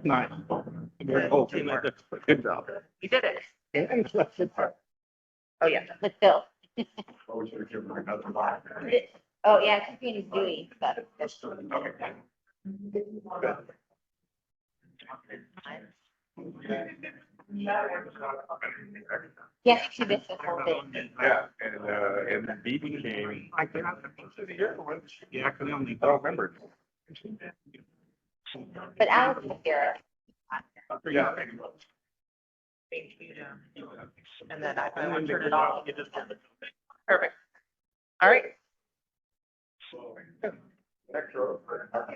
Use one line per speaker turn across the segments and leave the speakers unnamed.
Nice. Good job.
You did it.
Yeah.
Oh, yeah. Let's go.
Oh,
Oh, yeah, it's being dewy, but that's yeah, she missed the whole thing.
Yeah, and then BB came. I cannot consider the other one. Yeah, I can only, I don't remember.
But Alex is here.
Yeah.
And then I turn it off. Perfect. All right.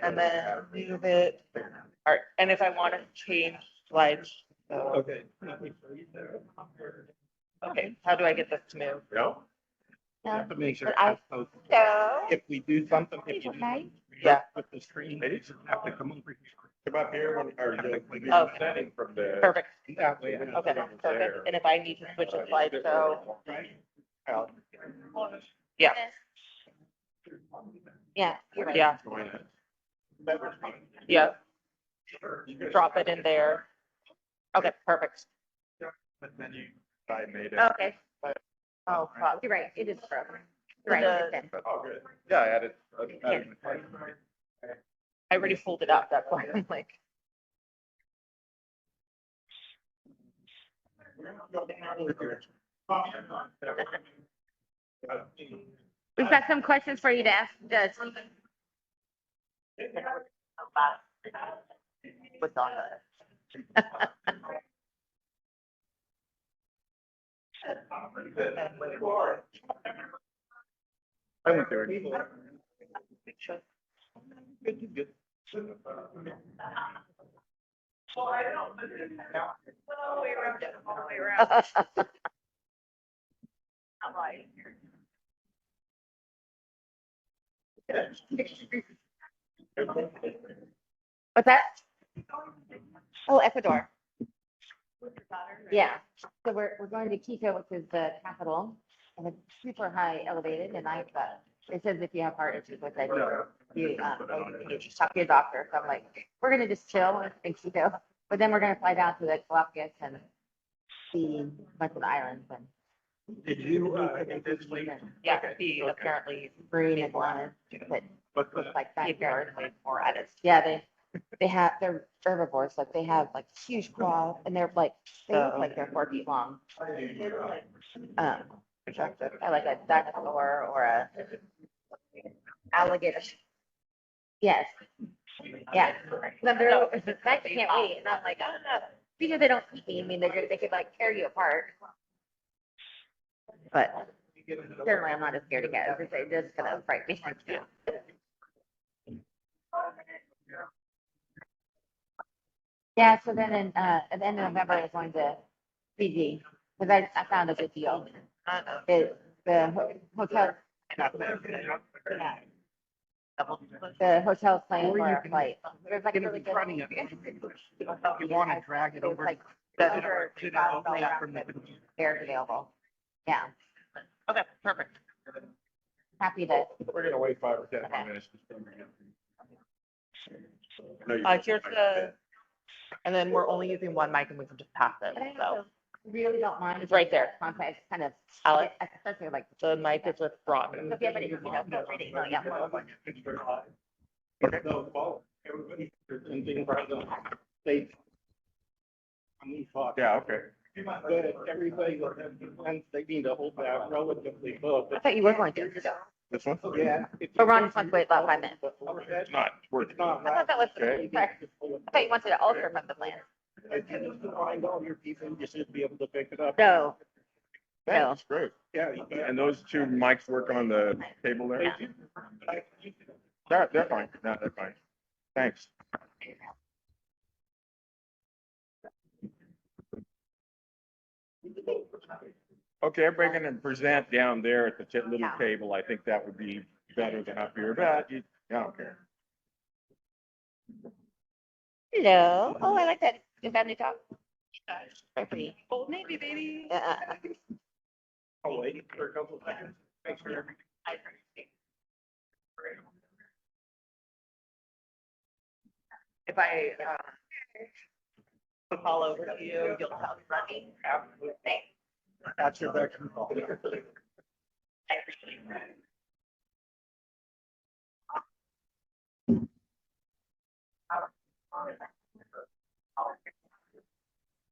And then move it. All right. And if I want to change slides.
Okay.
Okay. How do I get this to move?
No.
No.
To make sure.
But I- So.
If we do something, if you
Okay.
yeah, with the screen, they just have to come over here. Come up here when, or
Oh.
setting from the.
Perfect.
That way.
Okay. Perfect. And if I need to switch a slideshow. Yeah. Yeah. Yeah. Yeah. Drop it in there. Okay. Perfect.
I made it.
Okay. Oh, fuck. You're right. It is broken. You're right. It's in.
Oh, good. Yeah, I added.
I already pulled it up. That's why I'm like. We've got some questions for you to ask. What's on that?
I went there. Good.
What's that? Oh, Ecuador. Yeah. So we're going to Quito, which is the capital, and it's super high elevated. And it says if you have heart issues, which I do, you just talk to your doctor. So I'm like, we're gonna just chill in Quito, but then we're gonna fly down to the Galapagos and see a bunch of the islands and.
Did you,
Yeah, see apparently green and one that looks like backyard. More at it. Yeah, they're herbivores, like they have like huge claws and they're like, they look like they're 4 feet long. I like a dinosaur or a alligator. Yes. Yeah. I can't wait. And I'm like, because they don't eat me. I mean, they could like tear you apart. But generally, I'm not as scared of cats. They're just gonna frighten me. Yeah. So then at the end of November, I was going to Fiji because I found a good deal. Hotel. Yeah. The hotel's playing for our flight. There's like a really good.
You want to drag it over.
Like under $5 fares available. Yeah. Okay, perfect. Happy to.
We're gonna wait 5 or 10 minutes.
Here's and then we're only using one mic and we can just pass it, so. Really don't mind. It's right there. Context kind of. Alex, especially like the mic is with Brock. So if you have any, yeah.
Okay. Everybody. Yeah, okay. But everybody, they need to hold that relatively close.
I thought you were going to.
This one? Yeah.
But Ron just wants to wait about 5 minutes.
It's not worth it.
I thought that was,
Okay.
I thought you wanted to alter from the plan.
If you need to find all your people, you should be able to pick it up.
No.
That's great. Yeah. And those two mics work on the table there?
Yeah.
They're fine. No, they're fine. Thanks. Okay, everybody gonna present down there at the little table. I think that would be better than up here, but I don't care.
Hello. Oh, I like that. Good family talk. Very pretty. Old Navy, baby.
I'll wait for a couple of seconds. Thanks for everything.
If I, call over to you, you'll tell me running. Thanks.
That's your back call.
I appreciate it.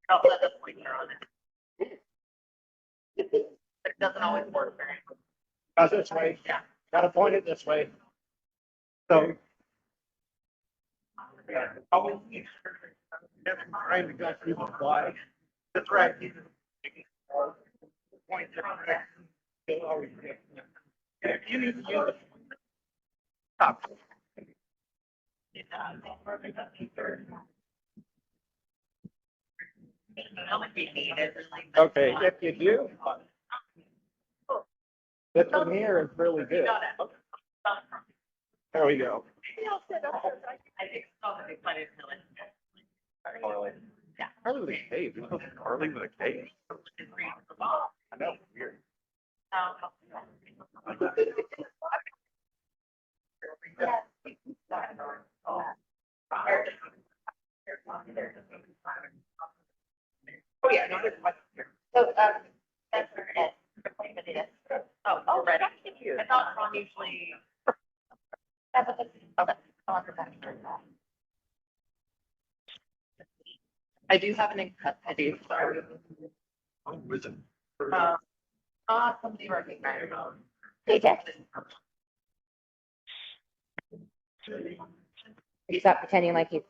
I'll set a pointer on it. But it doesn't always work very well.
That's this way.
Yeah.
Gotta point it this way. So. Always trying to go through the fly. That's right. Point it. If you need to use it. Stop. Okay, if you do. This one here is really good. There we go.
I think it's not a big fun until it's.
Carly.
Yeah.
Carly with a K. Carly with a K. I know, weird.
Oh, yeah, no, there's one here.
So,
That's it. Oh, right. I thought Ron usually. I do have an ink-cut. I do, sorry.
Oh, is it?
Somebody recognized.
hey, Jack, you stop pretending like you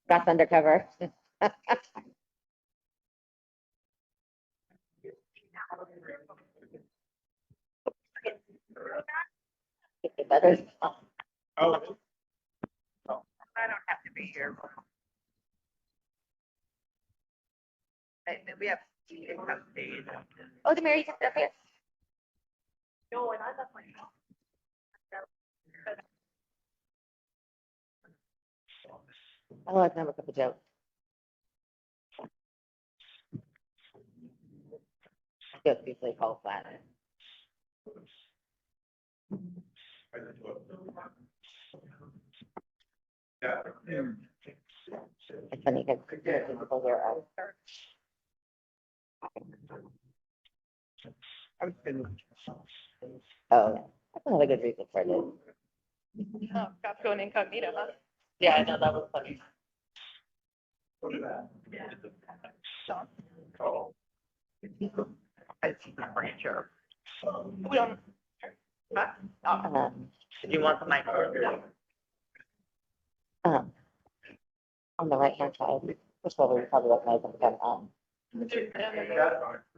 got undercover. Better.
Oh.
I don't have to be here. We have.
Oh, the Mary took their face.
No, and I left my.
Oh, I can have a cup of joke. Joke usually fall flat. It's funny because people here are. Oh, yeah. That's another good reason for it.
Oh, got to go in incognito, huh? Yeah, I know, that was funny.
Oh.
I see the furniture. We don't. Huh?
Uh,
Did you want the microphone?
on the right hand side, first of all, we probably recognize them because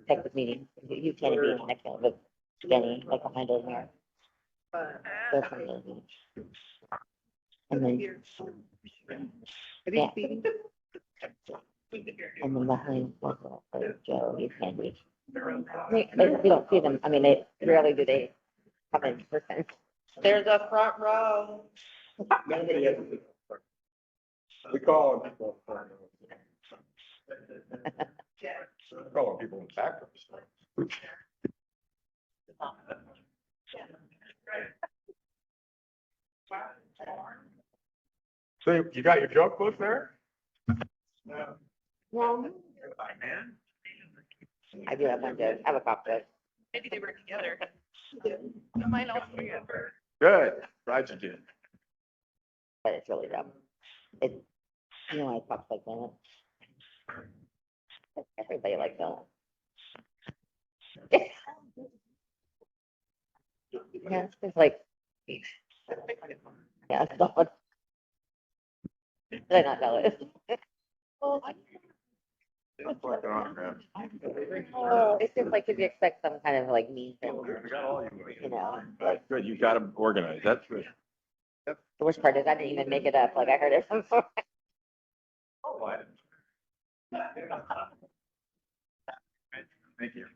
Texas meeting. You can't be next to with Jenny, like behind her here. Go from the beach. And then, yeah. And then behind Joe, you can be. We don't see them. I mean, they rarely do they come in person.
There's a front row.
We call them people. Call them people in back. So you got your joke book there?
Well, I do have one joke. I have a cop joke.
Maybe they were together. Mine all together.
Good, glad you did.
But it's really dumb. It's, you know why cops like that? Everybody likes that. Yeah, it's like, yeah, it's not what. Did I not tell it? It's just like if you expect some kind of like mean thing, you know, like
Good, you got them organized, that's good.
the worst part is I didn't even make it up, like I heard it from somewhere.
Thank you.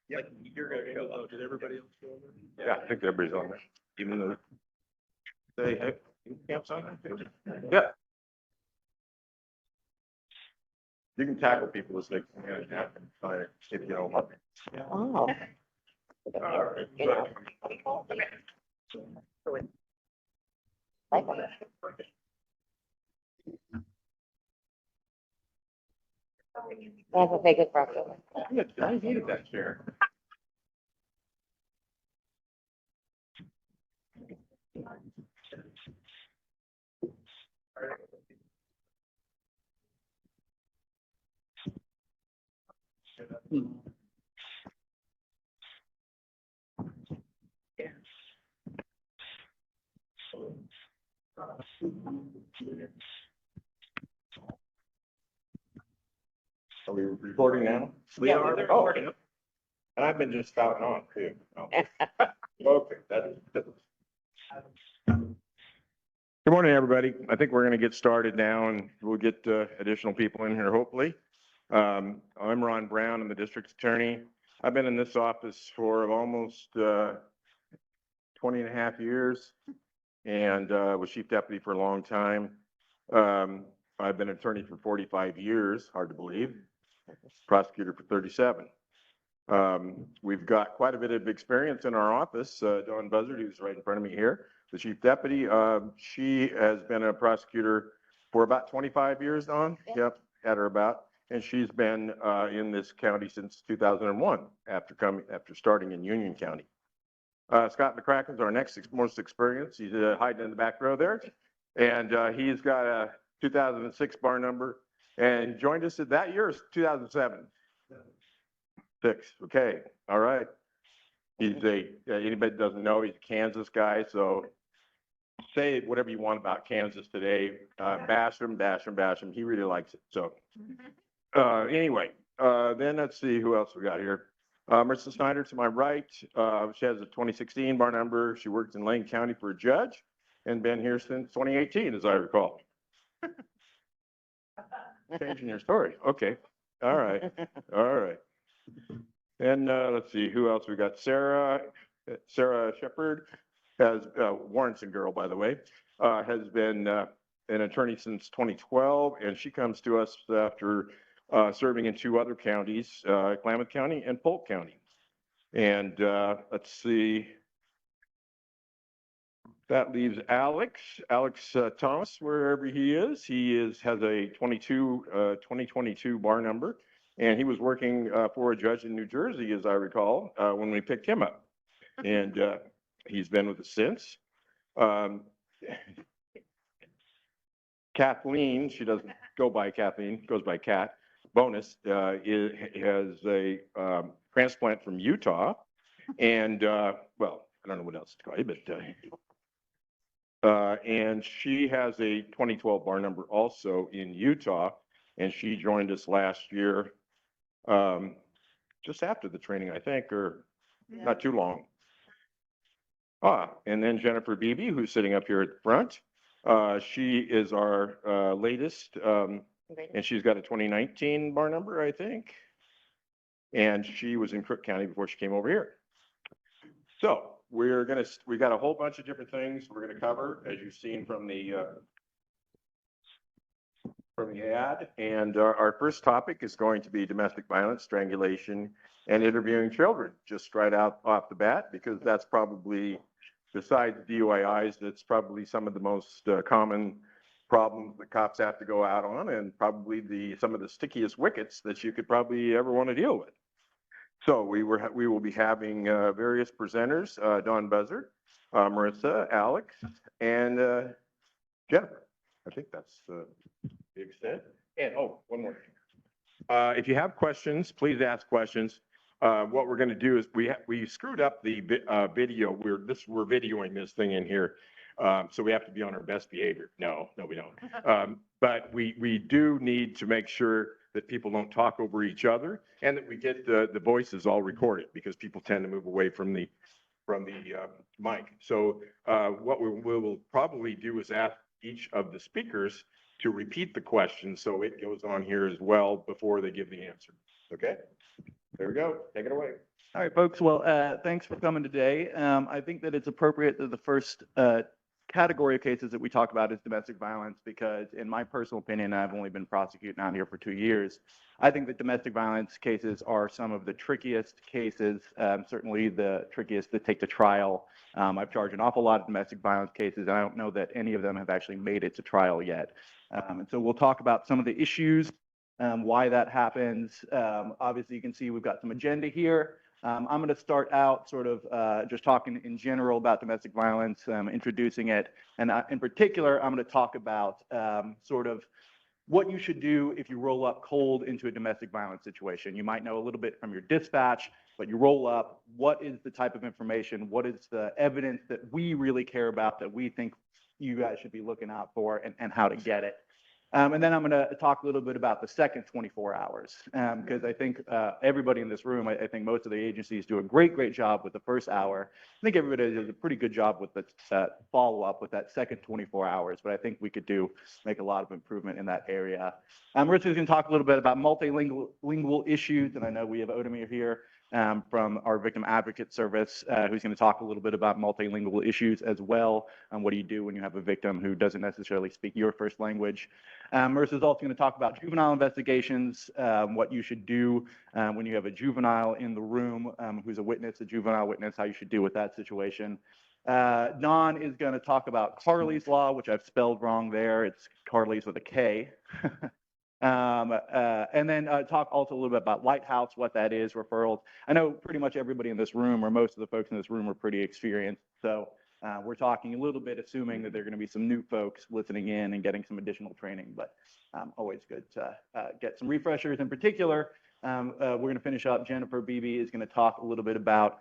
Yeah, you're gonna go, oh, did everybody else go over? Yeah, I think everybody's on there, even though they, hey, camp's on there too? Yeah. You can tackle people as they can happen, if you don't want.
Oh.
All right.
you know. Like it. That's a fake crossover.
I needed that chair. Are we recording now?
We are
Oh,
recording.
and I've been just spouting on too. Oh. Okay, that's. Good morning, everybody. I think we're going to get started now and we'll get additional people in here, hopefully. I'm Ron Brown. I'm the district attorney. I've been in this office for almost 20 and a half years and was chief deputy for a long time. I've been attorney for 45 years, hard to believe, prosecutor for 37. We've got quite a bit of experience in our office. Dawn Buzzard, who's right in front of me here, the chief deputy, she has been a prosecutor for about 25 years, Dawn? Yep, at or about. And she's been in this county since 2001 after starting in Union County. Scott McCracken's our next most experienced. He's hiding in the back row there. And he's got a 2006 bar number and joined us at that year, 2007. 6. Okay. All right. He's anybody that doesn't know, he's a Kansas guy. So say whatever you want about Kansas today. Bash him. He really likes it. So anyway, then let's see who else we got here. Marissa Snyder to my right. She has a 2016 bar number. She worked in Lane County for a judge and been here since 2018, as I recall. Changing your story. Okay. All right. All right. And let's see who else we got. Sarah Shepard has Warrenson girl, by the way, has been an attorney since 2012, and she comes to us after serving in 2 other counties, Klamath County and Polk County. And let's see. That leaves Alex Thomas, wherever he is. Has a 2022 bar number, and he was working for a judge in New Jersey, as I recall, when we picked him up. And he's been with us since. Kathleen, she doesn't go by Kathleen, goes by Kat. Bonus has a transplant from Utah, and well, I don't know what else to call you, but. And she has a 2012 bar number also in Utah, and she joined us last year, just after the training, I think, or not too long. And then Jennifer Beebe, who's sitting up here at the front. She is our latest, and she's got a 2019 bar number, I think. And she was in Crook County before she came over here. So we got a whole bunch of different things we're gonna cover, as you've seen from the ad. And our first topic is going to be domestic violence, strangulation, and interviewing children, just right out off the bat, because that's probably, besides DUIs, that's probably some of the most common problems that cops have to go out on, and probably some of the stickiest wickets that you could probably ever want to deal with. So we will be having various presenters, Dawn Buzzard, Marissa, Alex, and Jennifer. I think that's the extent. And one more thing. If you have questions, please ask questions. What we're going to do is we screwed up the video. We're videoing this thing in here, so we have to be on our best behavior. No, we don't. But we do need to make sure that people don't talk over each other, and that we get the voices all recorded, because people tend to move away from the mic. So what we will probably do is ask each of the speakers to repeat the question, so it goes on here as well before they give the answer. Okay, there we go. Take it away.
All right, folks. Well, thanks for coming today. I think that it's appropriate that the first category of cases that we talk about is domestic violence because, in my personal opinion, I've only been prosecuting out here for 2 years. I think that domestic violence cases are some of the trickiest cases, certainly the trickiest to take to trial. I've charged an awful lot of domestic violence cases, and I don't know that any of them have actually made it to trial yet. And so we'll talk about some of the issues, why that happens. Obviously, you can see we've got some agenda here. I'm going to start out sort of just talking in general about domestic violence, introducing it. And in particular, I'm going to talk about sort of what you should do if you roll up cold into a domestic violence situation. You might know a little bit from your dispatch, but you roll up, what is the type of information? What is the evidence that we really care about, that we think you guys should be looking out for, and how to get it? And then I'm going to talk a little bit about the second 24 hours, because I think everybody in this room, I think most of the agencies do a great job with the first hour. I think everybody does a pretty good job with the follow-up with that second 24 hours, but I think we could make a lot of improvement in that area. We're just going to talk a little bit about multilingual issues, and I know we have Odemir here from our Victim Advocate Service, who's going to talk a little bit about multilingual issues as well. What do you do when you have a victim who doesn't necessarily speak your first language? Marissa's also going to talk about juvenile investigations, what you should do when you have a juvenile in the room who's a juvenile witness, how you should deal with that situation. Don is going to talk about Carley's Law, which I've spelled wrong there. It's Carley's with a K. And then talk also a little bit about Lighthouse, what that is, referrals. I know pretty much everybody in this room, or most of the folks in this room, are pretty experienced. So we're talking a little bit, assuming that there are going to be some new folks listening in and getting some additional training, but always good to get some refreshers. In particular, we're going to finish up. Jennifer Beebe is going to talk a little bit about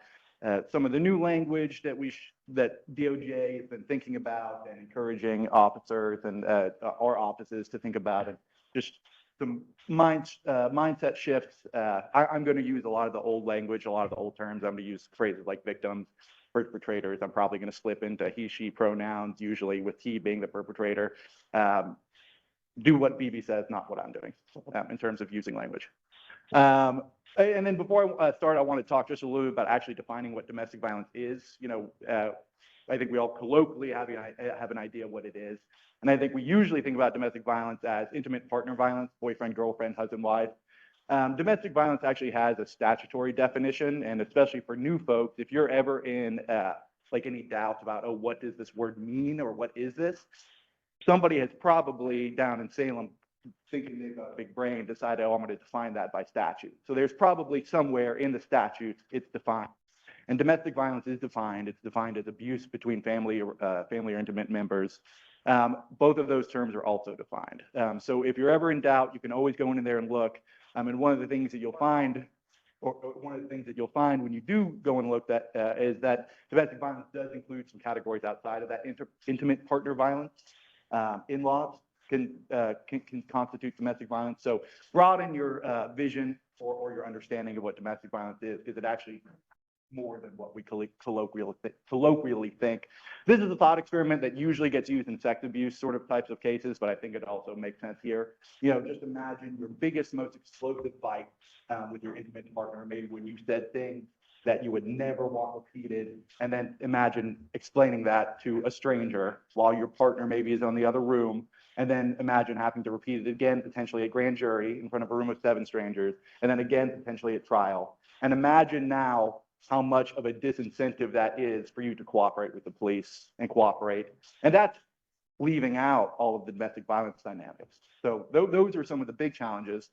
some of the new language that DOJ has been thinking about and encouraging officers and our offices to think about, and just some mindset shifts. I'm going to use a lot of the old language, a lot of the old terms. I'm going to use phrases like victims, perpetrators. I'm probably going to slip into he, she pronouns, usually with he being the perpetrator. Do what BB says, not what I'm doing in terms of using language. And then before I start, I want to talk just a little bit about actually defining what domestic violence is. I think we all colloquially have an idea of what it is. And I think we usually think about domestic violence as intimate partner violence, boyfriend, girlfriend, husband, wife. Domestic violence actually has a statutory definition, and especially for new folks, if you're ever in like any doubts about, oh, what does this word mean, or what is this? Somebody has probably down in Salem, thinking they've got a big brain, decided, oh, I'm going to define that by statute. So there's probably somewhere in the statutes it's defined. And domestic violence is defined. It's defined as abuse between family or intimate members. Both of those terms are also defined. So if you're ever in doubt, you can always go in there and look. And one of the things that you'll find, when you do go and look, is that domestic violence does include some categories outside of that. Intimate partner violence, in-laws can constitute domestic violence. So broaden your vision or your understanding of what domestic violence is, because it actually more than what we colloquially think. This is a thought experiment that usually gets used in sex abuse sort of types of cases, but I think it also makes sense here. Just imagine your biggest, most explosive fight with your intimate partner, maybe when you said things that you would never want repeated, and then imagine explaining that to a stranger while your partner maybe is on the other room, and then imagine having to repeat it again, potentially at grand jury in front of a room of 7 strangers, and then again potentially at trial. And imagine now how much of a disincentive that is for you to cooperate with the police and cooperate. And that's leaving out all of the domestic violence dynamics. So those are some of the big challenges.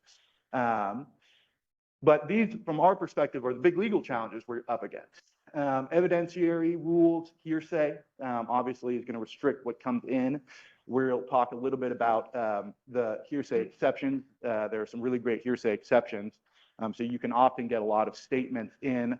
But these, from our perspective, are the big legal challenges we're up against. Evidentiary rules, hearsay, obviously is going to restrict what comes in. We'll talk a little bit about the hearsay exceptions. There are some really great hearsay exceptions. So you can often get a lot of statements in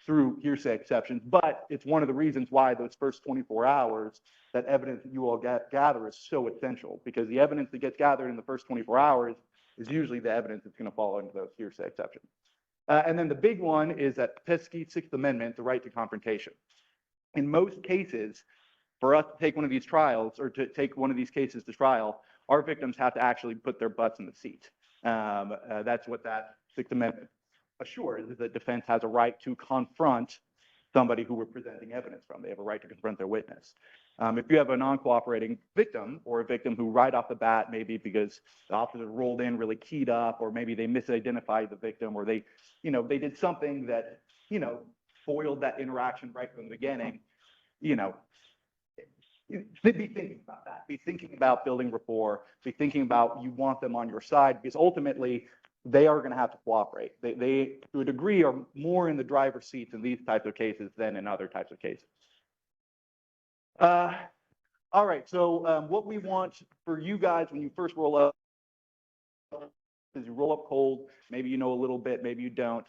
through hearsay exceptions, but it's one of the reasons why those first 24 hours, that evidence that you all gather is so essential, because the evidence that gets gathered in the first 24 hours is usually the evidence that's going to fall into those hearsay exceptions. And then the big one is that pesky 6th Amendment, the right to confrontation. In most cases, for us to take one of these trials, or to take one of these cases to trial, our victims have to actually put their butts in the seat. That's what that 6th Amendment assures, is that defense has a right to confront somebody who we're presenting evidence from. They have a right to confront their witness. If you have a non-cooperating victim or a victim who right off the bat, maybe because the officer rolled in really keyed up, or maybe they misidentified the victim, or they did something that, foiled that interaction right from the beginning, be thinking about that. Be thinking about building rapport. Be thinking about you want them on your side, because ultimately they are going to have to cooperate. They, to a degree, are more in the driver's seat in these types of cases than in other types of cases. All right, so what we want for you guys when you first roll up is you roll up cold. Maybe you know a little bit, maybe you don't.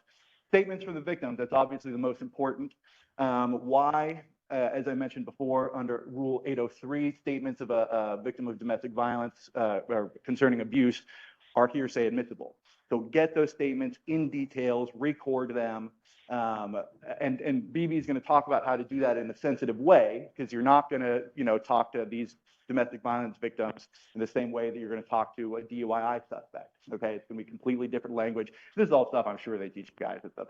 Statements from the victim, that's obviously the most important. Why? As I mentioned before, under Rule 803, statements of a victim of domestic violence or concerning abuse are hearsay admissible. So get those statements in details, record them, and BB is going to talk about how to do that in a sensitive way, because you're not going to, talk to these domestic violence victims in the same way that you're going to talk to a DUI suspect. Okay, it's going to be completely different language. This is all stuff I'm sure they teach you guys at the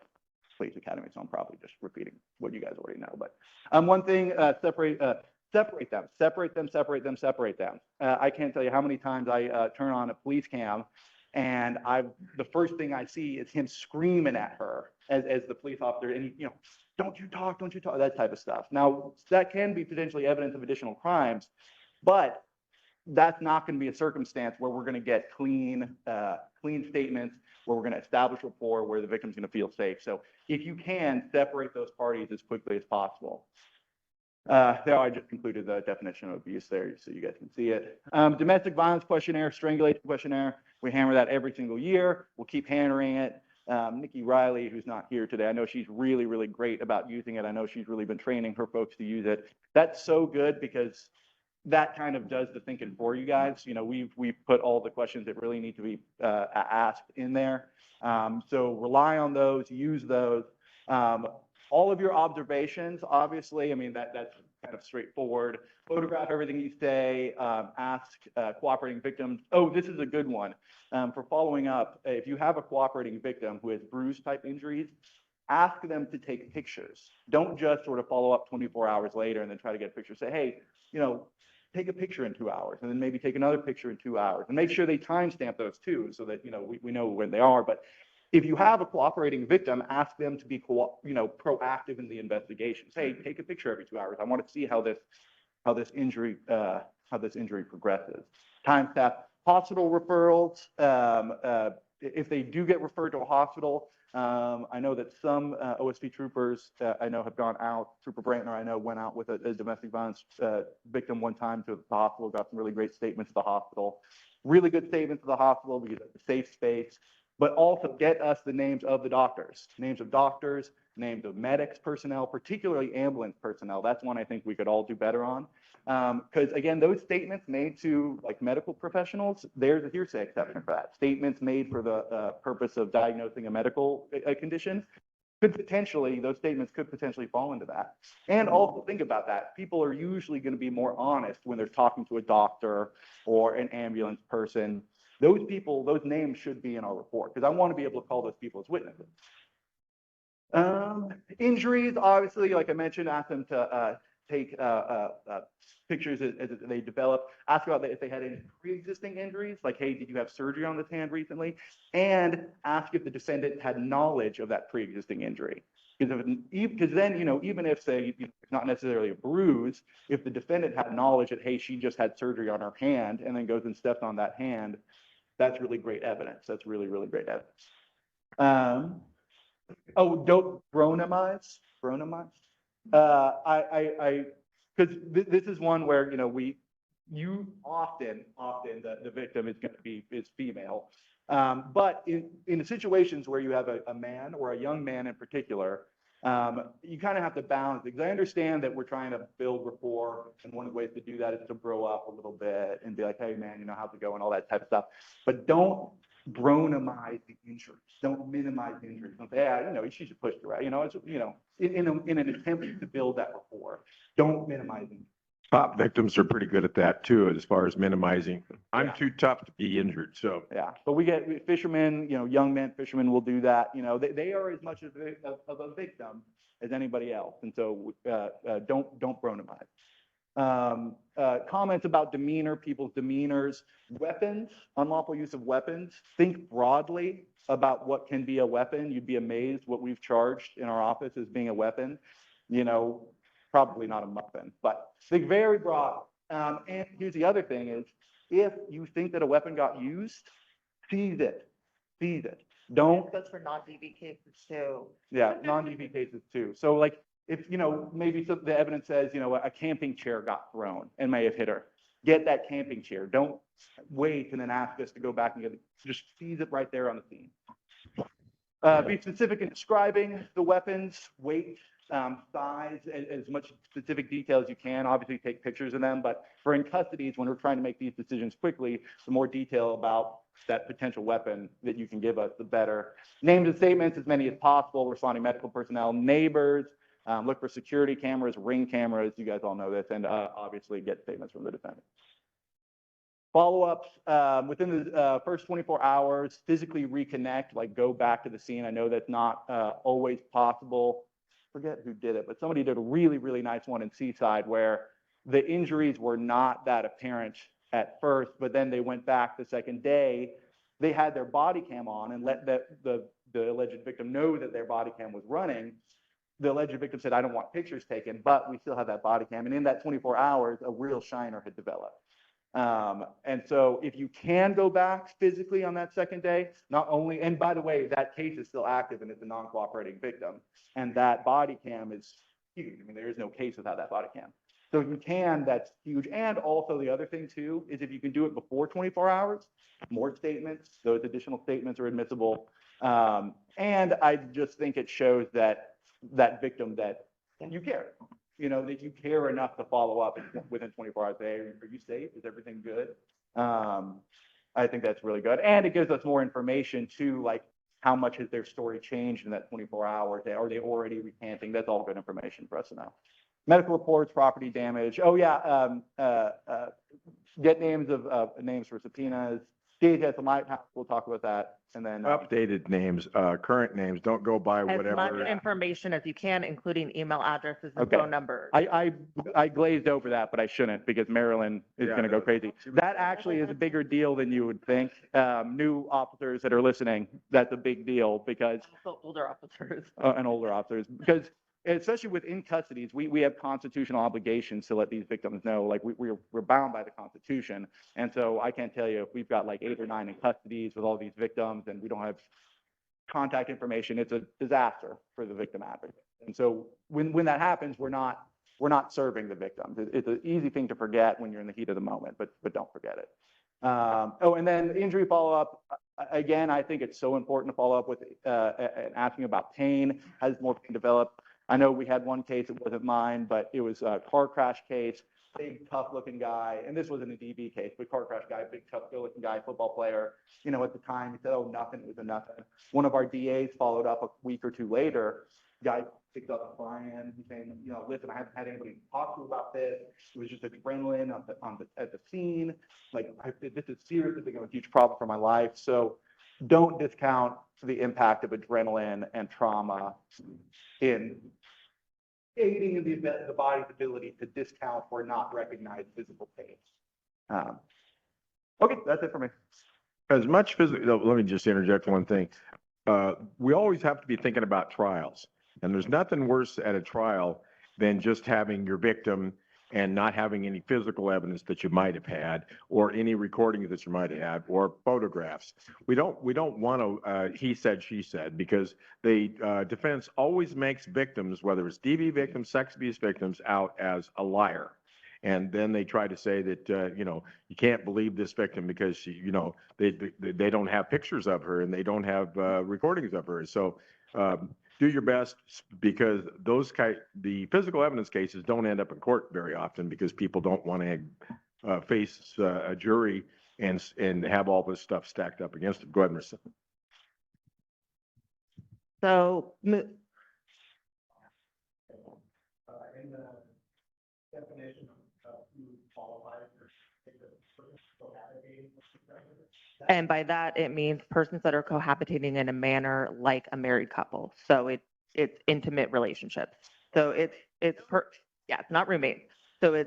police academy, so I'm probably just repeating what you guys already know. But one thing, separate them. I can't tell you how many times I turn on a police cam and the first thing I see is him screaming at her as the police officer, and don't you talk, that type of stuff. Now, that can be potentially evidence of additional crimes, but that's not going to be a circumstance where we're going to get clean statements, where we're going to establish rapport, where the victim's going to feel safe. So if you can, separate those parties as quickly as possible. There, I just included the definition of abuse there so you guys can see it. Domestic violence questionnaire, strangulation questionnaire. We hammer that every single year. We'll keep hammering it. Nikki Riley, who's not here today, I know she's really, really great about using it. I know she's really been training her folks to use it. That's so good because that kind of does the thinking for you guys. We've put all the questions that really need to be asked in there. So rely on those, use those. All of your observations, obviously, I mean, that's kind of straightforward. Photograph everything you say, ask cooperating victims. Oh, this is a good one. For following up, if you have a cooperating victim who has bruise type injuries, ask them to take pictures. Don't just sort of follow up 24 hours later and then try to get a picture. Say, hey, take a picture in 2 hours, and then maybe take another picture in 2 hours, and make sure they timestamp those too, so that we know when they are. But if you have a cooperating victim, ask them to be proactive in the investigation. Say, take a picture every 2 hours. I want to see how this injury progresses. Timestamp hospital referrals. If they do get referred to a hospital, I know that some OSP troopers I know have gone out. Trooper Brantner, I know, went out with a domestic violence victim one time to the hospital, got some really great statements to the hospital. Really good statements to the hospital because it's a safe space. But also get us the names of the doctors, names of medics personnel, particularly ambulance personnel. That's one I think we could all do better on. Because again, those statements made to medical professionals, there's a hearsay exception for that. Statements made for the purpose of diagnosing a medical condition those statements could potentially fall into that. And also think about that. People are usually going to be more honest when they're talking to a doctor or an ambulance person. Those names should be in our report, because I want to be able to call those people as witnesses. Injuries, obviously, like I mentioned, ask them to take pictures as they develop. Ask about if they had any pre-existing injuries, like, hey, did you have surgery on this hand recently? And ask if the defendant had knowledge of that pre-existing injury. Because then, even if, say, it's not necessarily a bruise, if the defendant had knowledge that, hey, she just had surgery on her hand and then goes and steps on that hand, that's really great evidence. That's really, really great evidence. Don't Bronamize. Because this is one where, the victim is going to be female. But in situations where you have a man or a young man in particular, you kind of have to balance it, because I understand that we're trying to build rapport, and one of the ways to do that is to bro up a little bit and be like, hey man, how's it going, all that type of stuff. But don't bronamize the injuries. Don't minimize the injuries. Don't say, yeah, she should push through it. It's, in an attempt to build that rapport, don't minimize them.
Top victims are pretty good at that too, as far as minimizing. I'm
Yeah.
too tough to be injured, so.
Yeah, but we get fishermen, young men fishermen will do that. They are as much of a victim as anybody else. And so don't bromonize. Comments about demeanor, people's demeanors, weapons, unlawful use of weapons. Think broadly about what can be a weapon. You'd be amazed what we've charged in our office as being a weapon. Probably not a muffin, but think very broad. And here's the other thing is, if you think that a weapon got used, seize it. Seize it. Don't.
Goes for non-DV cases too.
Yeah, non-DV cases too. So like, if, maybe the evidence says, a camping chair got thrown and may have hit her. Get that camping chair. Don't wait and then ask us to go back and get it. Just seize it right there on the scene. Be specific in describing the weapons, weight, size, as much specific detail as you can. Obviously take pictures of them, but for in custodies, when we're trying to make these decisions quickly, the more detail about that potential weapon that you can give us, the better. Names and statements, as many as possible, responding medical personnel, neighbors, look for security cameras, ring cameras, you guys all know this, and obviously get statements from the defendant. Follow-ups within the first 24 hours, physically reconnect, like go back to the scene. I know that's not always possible. Forget who did it, but somebody did a really, really nice one in Seaside where the injuries were not that apparent at first, but then they went back the second day. They had their body cam on and let the alleged victim know that their body cam was running. The alleged victim said, I don't want pictures taken, but we still have that body cam. And in that 24 hours, a real shiner had developed. And so if you can go back physically on that second day, not only, and by the way, that case is still active and it's a non-cooperating victim, and that body cam is huge. I mean, there is no case without that body cam. So if you can, that's huge. And also the other thing too, is if you can do it before 24 hours, more statements, those additional statements are admissible. And I just think it shows that victim that you care. That you care enough to follow up within 24 hours. Say, are you safe? Is everything good? I think that's really good. And it gives us more information too, like how much has their story changed in that 24 hours? Are they already recanting? That's all good information for us to know. Medical reports, property damage. Oh yeah, get names for subpoenas. DHS and Lighthouse, we'll talk about that. And then
Updated names, current names, don't go by
As much
whatever.
information as you can, including email addresses and
Okay.
phone numbers.
I glazed over that, but I shouldn't because Marilyn is
Yeah,
going to go
no.
crazy. That actually is a bigger deal than you would think. New officers that are listening, that's a big deal because,
Also older officers.
and older officers, because especially within custodies, we have constitutional obligations to let these victims know, like we're bound by the Constitution. And so I can't tell you if we've got like 8 or 9 in custodies with all these victims and we don't have contact information, it's a disaster for the victim advocate. And so when that happens, we're not serving the victims. It's an easy thing to forget when you're in the heat of the moment, but don't forget it. And then injury follow-up. Again, I think it's so important to follow up with and asking about pain. Has more pain developed? I know we had one case, it wasn't mine, but it was a car crash case, big, tough-looking guy. And this wasn't a DV case, but car crash guy, big, tough, good-looking guy, football player. At the time, he said, oh, nothing, it was a nothing. One of our DAs followed up a week or two later. Guy picked up crying. He's saying, listen, I haven't had anybody talk to about this. It was just adrenaline at the scene. Like, this is seriously become a huge problem for my life. So don't discount the impact of adrenaline and trauma in aiding in the body's ability to discount or not recognize physical pain. Okay, that's it for me.
As much physical, let me just interject one thing. We always have to be thinking about trials. And there's nothing worse at a trial than just having your victim and not having any physical evidence that you might have had, or any recordings that you might have had, or photographs. We don't want to he said, she said, because the defense always makes victims, whether it's DV victims, sex abuse victims, out as a liar. And then they try to say that, you can't believe this victim because she, they don't have pictures of her and they don't have recordings of her. So do your best, because the physical evidence cases don't end up in court very often because people don't want to face a jury and have all this stuff stacked up against them. Go ahead, Marissa.
So,
In the definition of
And by that, it means persons that are cohabitating in a manner like a married couple. So it's intimate relationships. So yeah, it's not roommate. So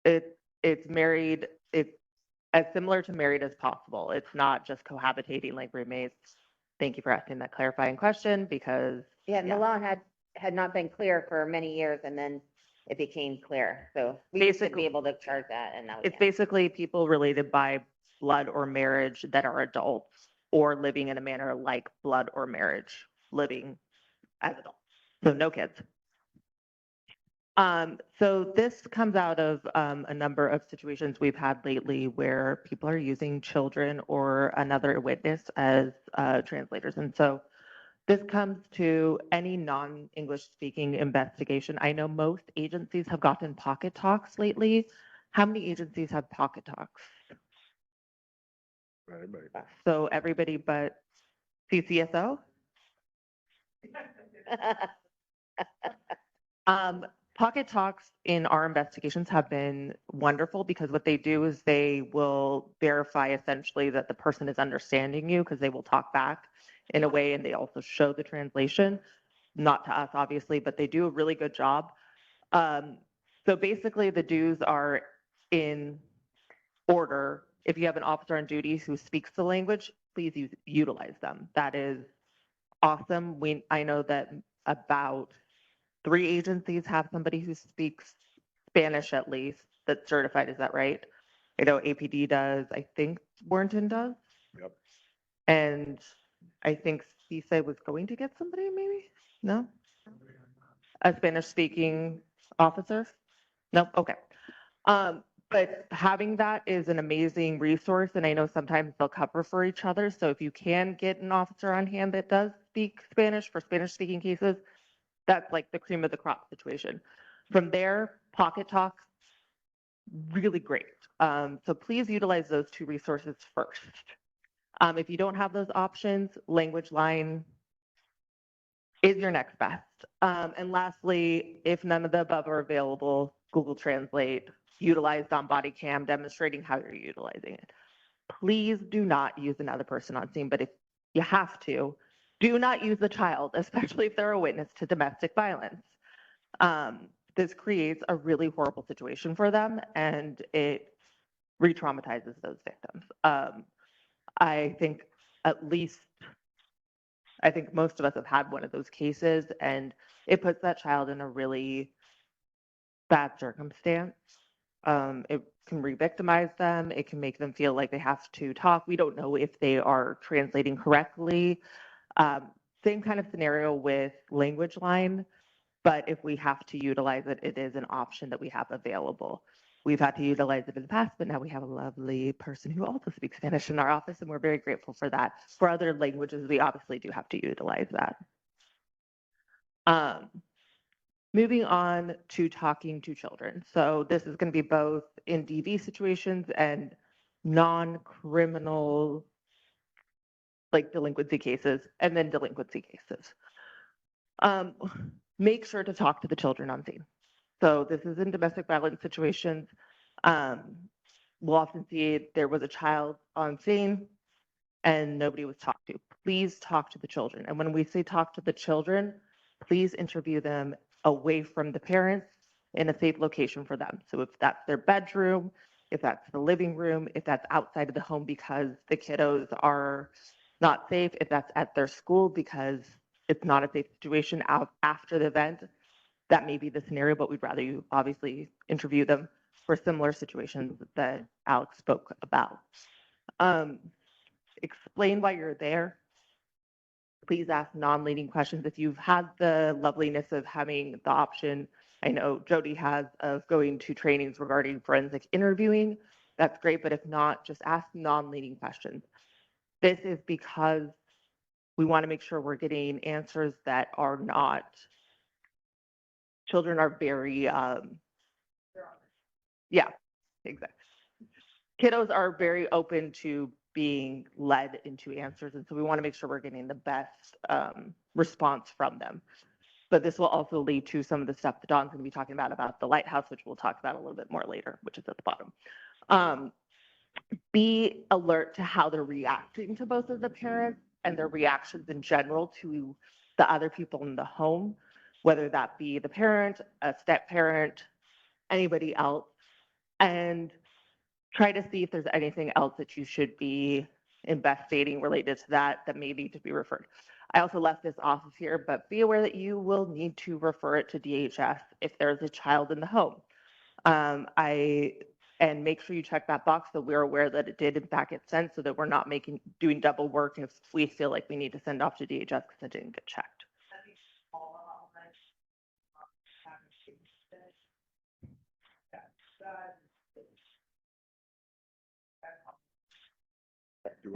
it's married. It's as similar to married as possible. It's not just cohabitating like roommates. Thank you for asking that clarifying question because
Yeah, and the law had not been clear for many years, and then it became clear. So we used to
Basically-
be able to charge that, and now we
it's
can't.
basically people related by blood or marriage that are adults or living in a manner like blood or marriage, living as adults. So no kids. So this comes out of a number of situations we've had lately where people are using children or another witness as translators. And so this comes to any non-English speaking investigation. I know most agencies have gotten pocket talks lately. How many agencies have pocket talks?
Everybody.
So everybody but CCSO? Pocket talks in our investigations have been wonderful because what they do is they will verify essentially that the person is understanding you because they will talk back in a way and they also show the translation, not to us obviously, but they do a really good job. So basically the dues are in order. If you have an officer on duty who speaks the language, please utilize them. That is awesome. I know that about 3 agencies have somebody who speaks Spanish at least that's certified. Is that right? I know APD does. I think Warrenton does.
Yep.
And I think CISA was going to get somebody maybe? No? A Spanish speaking officer? No? Okay. But having that is an amazing resource. And I know sometimes they'll cover for each other. So if you can get an officer on hand that does speak Spanish for Spanish speaking cases, that's like the cream of the crop situation. From there, pocket talks, really great. So please utilize those 2 resources first. If you don't have those options, language line is your next best. And lastly, if none of the above are available, Google Translate, utilized on body cam, demonstrating how you're utilizing it. Please do not use another person on scene, but if you have to, do not use the child, especially if they're a witness to domestic violence. This creates a really horrible situation for them and it re-traumatizes those victims. I think most of us have had one of those cases and it puts that child in a really bad circumstance. It can re-victimize them. It can make them feel like they have to talk. We don't know if they are translating correctly. Same kind of scenario with language line, but if we have to utilize it, it is an option that we have available. We've had to utilize it in the past, but now we have a lovely person who also speaks Spanish in our office, and we're very grateful for that. For other languages, we obviously do have to utilize that. Moving on to talking to children. So this is going to be both in DV situations and non-criminal, like delinquency cases, and then delinquency cases. Make sure to talk to the children on scene. So this is in domestic violence situations. We'll often see there was a child on scene and nobody was talked to. Please talk to the children. And when we say talk to the children, please interview them away from the parents in a safe location for them. So if that's their bedroom, if that's the living room, if that's outside of the home because the kiddos are not safe, if that's at their school because it's not a safe situation out after the event, that may be the scenario, but we'd rather you obviously interview them for similar situations that Alex spoke about. Explain why you're there. Please ask non-leading questions. If you've had the loveliness of having the option, I know Jody has, of going to trainings regarding forensic interviewing, that's great, but if not, just ask non-leading questions. This is because we want to make sure we're getting answers that are not, children are very, yeah, exactly. Kiddos are very open to being led into answers. And so we want to make sure we're getting the best response from them. But this will also lead to some of the stuff that Dawn's going to be talking about the lighthouse, which we'll talk about a little bit more later, which is at the bottom. be alert to how they're reacting to both of the parents and their reactions in general to the other people in the home, whether that be the parent, a step parent, anybody else, and try to see if there's anything else that you should be investigating related to that may need to be referred. I also left this office here, but be aware that you will need to refer it to DHS if there's a child in the home. And make sure you check that box so we're aware that it did in fact get sent, so that we're not doing double work if we feel like we need to send off to DHS because it didn't get checked.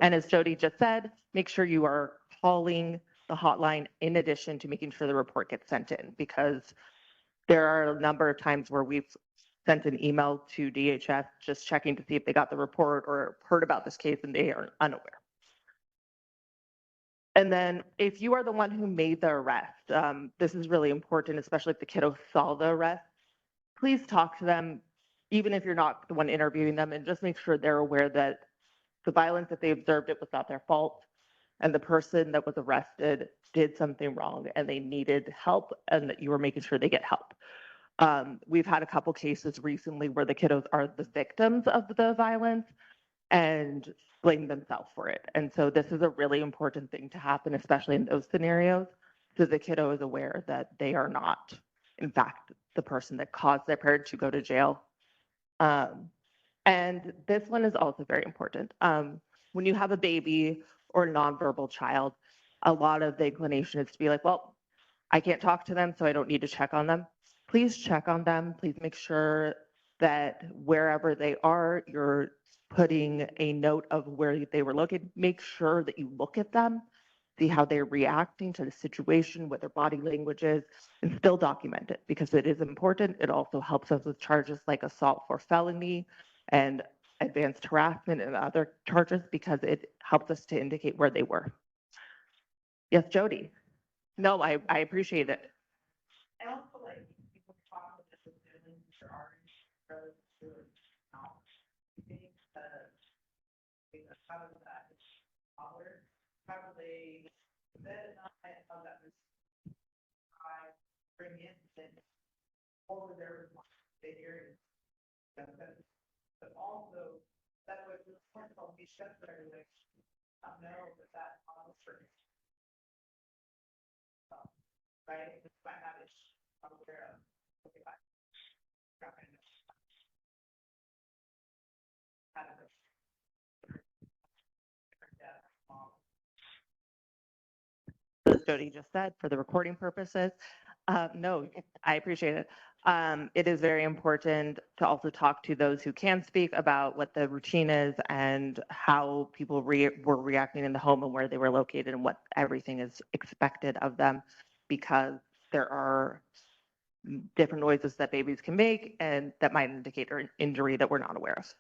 And as Jody just said, make sure you are calling the hotline in addition to making sure the report gets sent in, because there are a number of times where we've sent an email to DHS just checking to see if they got the report or heard about this case and they are unaware. And then if you are the one who made the arrest, this is really important, especially if the kiddo saw the arrest, please talk to them, even if you're not the one interviewing them, and just make sure they're aware that the violence that they observed, it was not their fault, and the person that was arrested did something wrong and they needed help, and that you were making sure they get help. We've had a couple cases recently where the kiddos are the victims of the violence and blame themselves for it. And so this is a really important thing to happen, especially in those scenarios, so the kiddo is aware that they are not, in fact, the person that caused their parent to go to jail. And this one is also very important. When you have a baby or a nonverbal child, a lot of the inclination is to be like, well, I can't talk to them, so I don't need to check on them. Please check on them. Please make sure that wherever they are, you're putting a note of where they were located. Make sure that you look at them, see how they're reacting to the situation, what their body language is, and still document it, because it is important. It also helps us with charges like assault for felony and advanced harassment and other charges, because it helps us to indicate where they were. Yes, Jody. No, I appreciate it.
I also like people talk with the feelings or are really now. How does that color? How do they then how that was I bring in then over there figure but also that was the point of be shut there like I know that honestly right? It's my habit. I'm aware of. Okay, bye.
As Jody just said, for the recording purposes, no, I appreciate it. It is very important to also talk to those who can speak about what the routine is and how people were reacting in the home and where they were located and what everything is expected of them, because there are different noises that babies can make and that might indicate an injury that we're not aware of.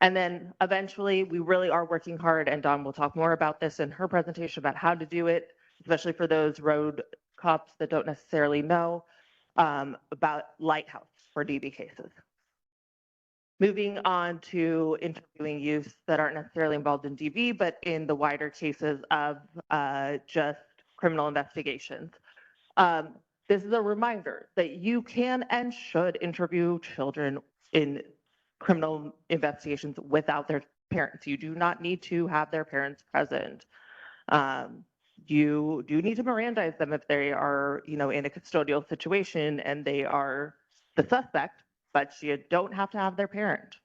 And then eventually, we really are working hard, and Dawn will talk more about this in her presentation about how to do it, especially for those road cops that don't necessarily know about Lighthouse for DB cases. Moving on to interviewing youth that aren't necessarily involved in DB, but in the wider cases of just criminal investigations. This is a reminder that you can and should interview children in criminal investigations without their parents. You do not need to have their parents present. You do need to Mirandize them if they are, in a custodial situation and they are the suspect, but you don't have to have their parent.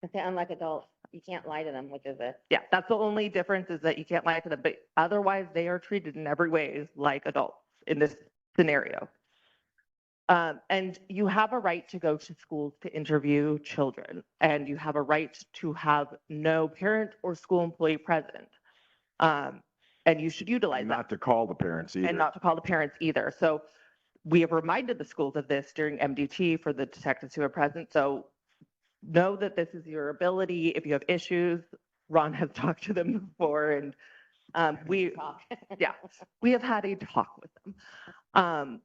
Okay, unlike adults, you can't lie to them, which is a.
Yeah, that's the only difference, is that you can't lie to them, but otherwise they are treated in every way like adults in this scenario. And you have a right to go to schools to interview children, and you have a right to have no parent or school employee present. And you should utilize that.
Not to call the parents either.
And not to call the parents either. So we have reminded the schools of this during MDT for the detectives who are present. So know that this is your ability. If you have issues, Ron has talked to them before, and we have had a talk with them.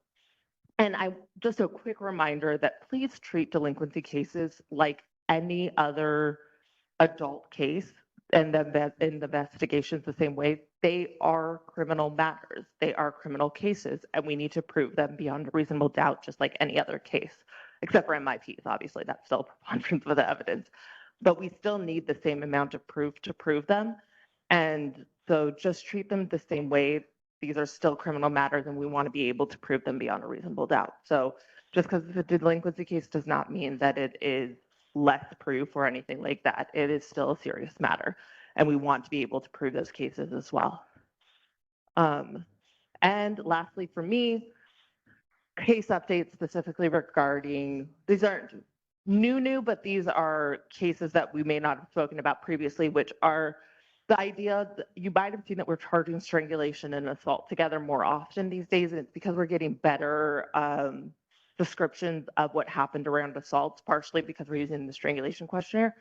And just a quick reminder that please treat delinquency cases like any other adult case and in the investigations the same way. They are criminal matters. They are criminal cases, and we need to prove them beyond a reasonable doubt, just like any other case, except for MIPs. Obviously, that's still a preponderance of the evidence, but we still need the same amount of proof to prove them. And so just treat them the same way. These are still criminal matters, and we want to be able to prove them beyond a reasonable doubt. So just because it's a delinquency case does not mean that it is less proof or anything like that. It is still a serious matter, and we want to be able to prove those cases as well. And lastly, for me, case updates specifically regarding, these aren't new, but these are cases that we may not have spoken about previously, which are the idea that you might have seen that we're charging strangulation and assault together more often these days, and it's because we're getting better descriptions of what happened around assaults, partially because we're using the strangulation questionnaire.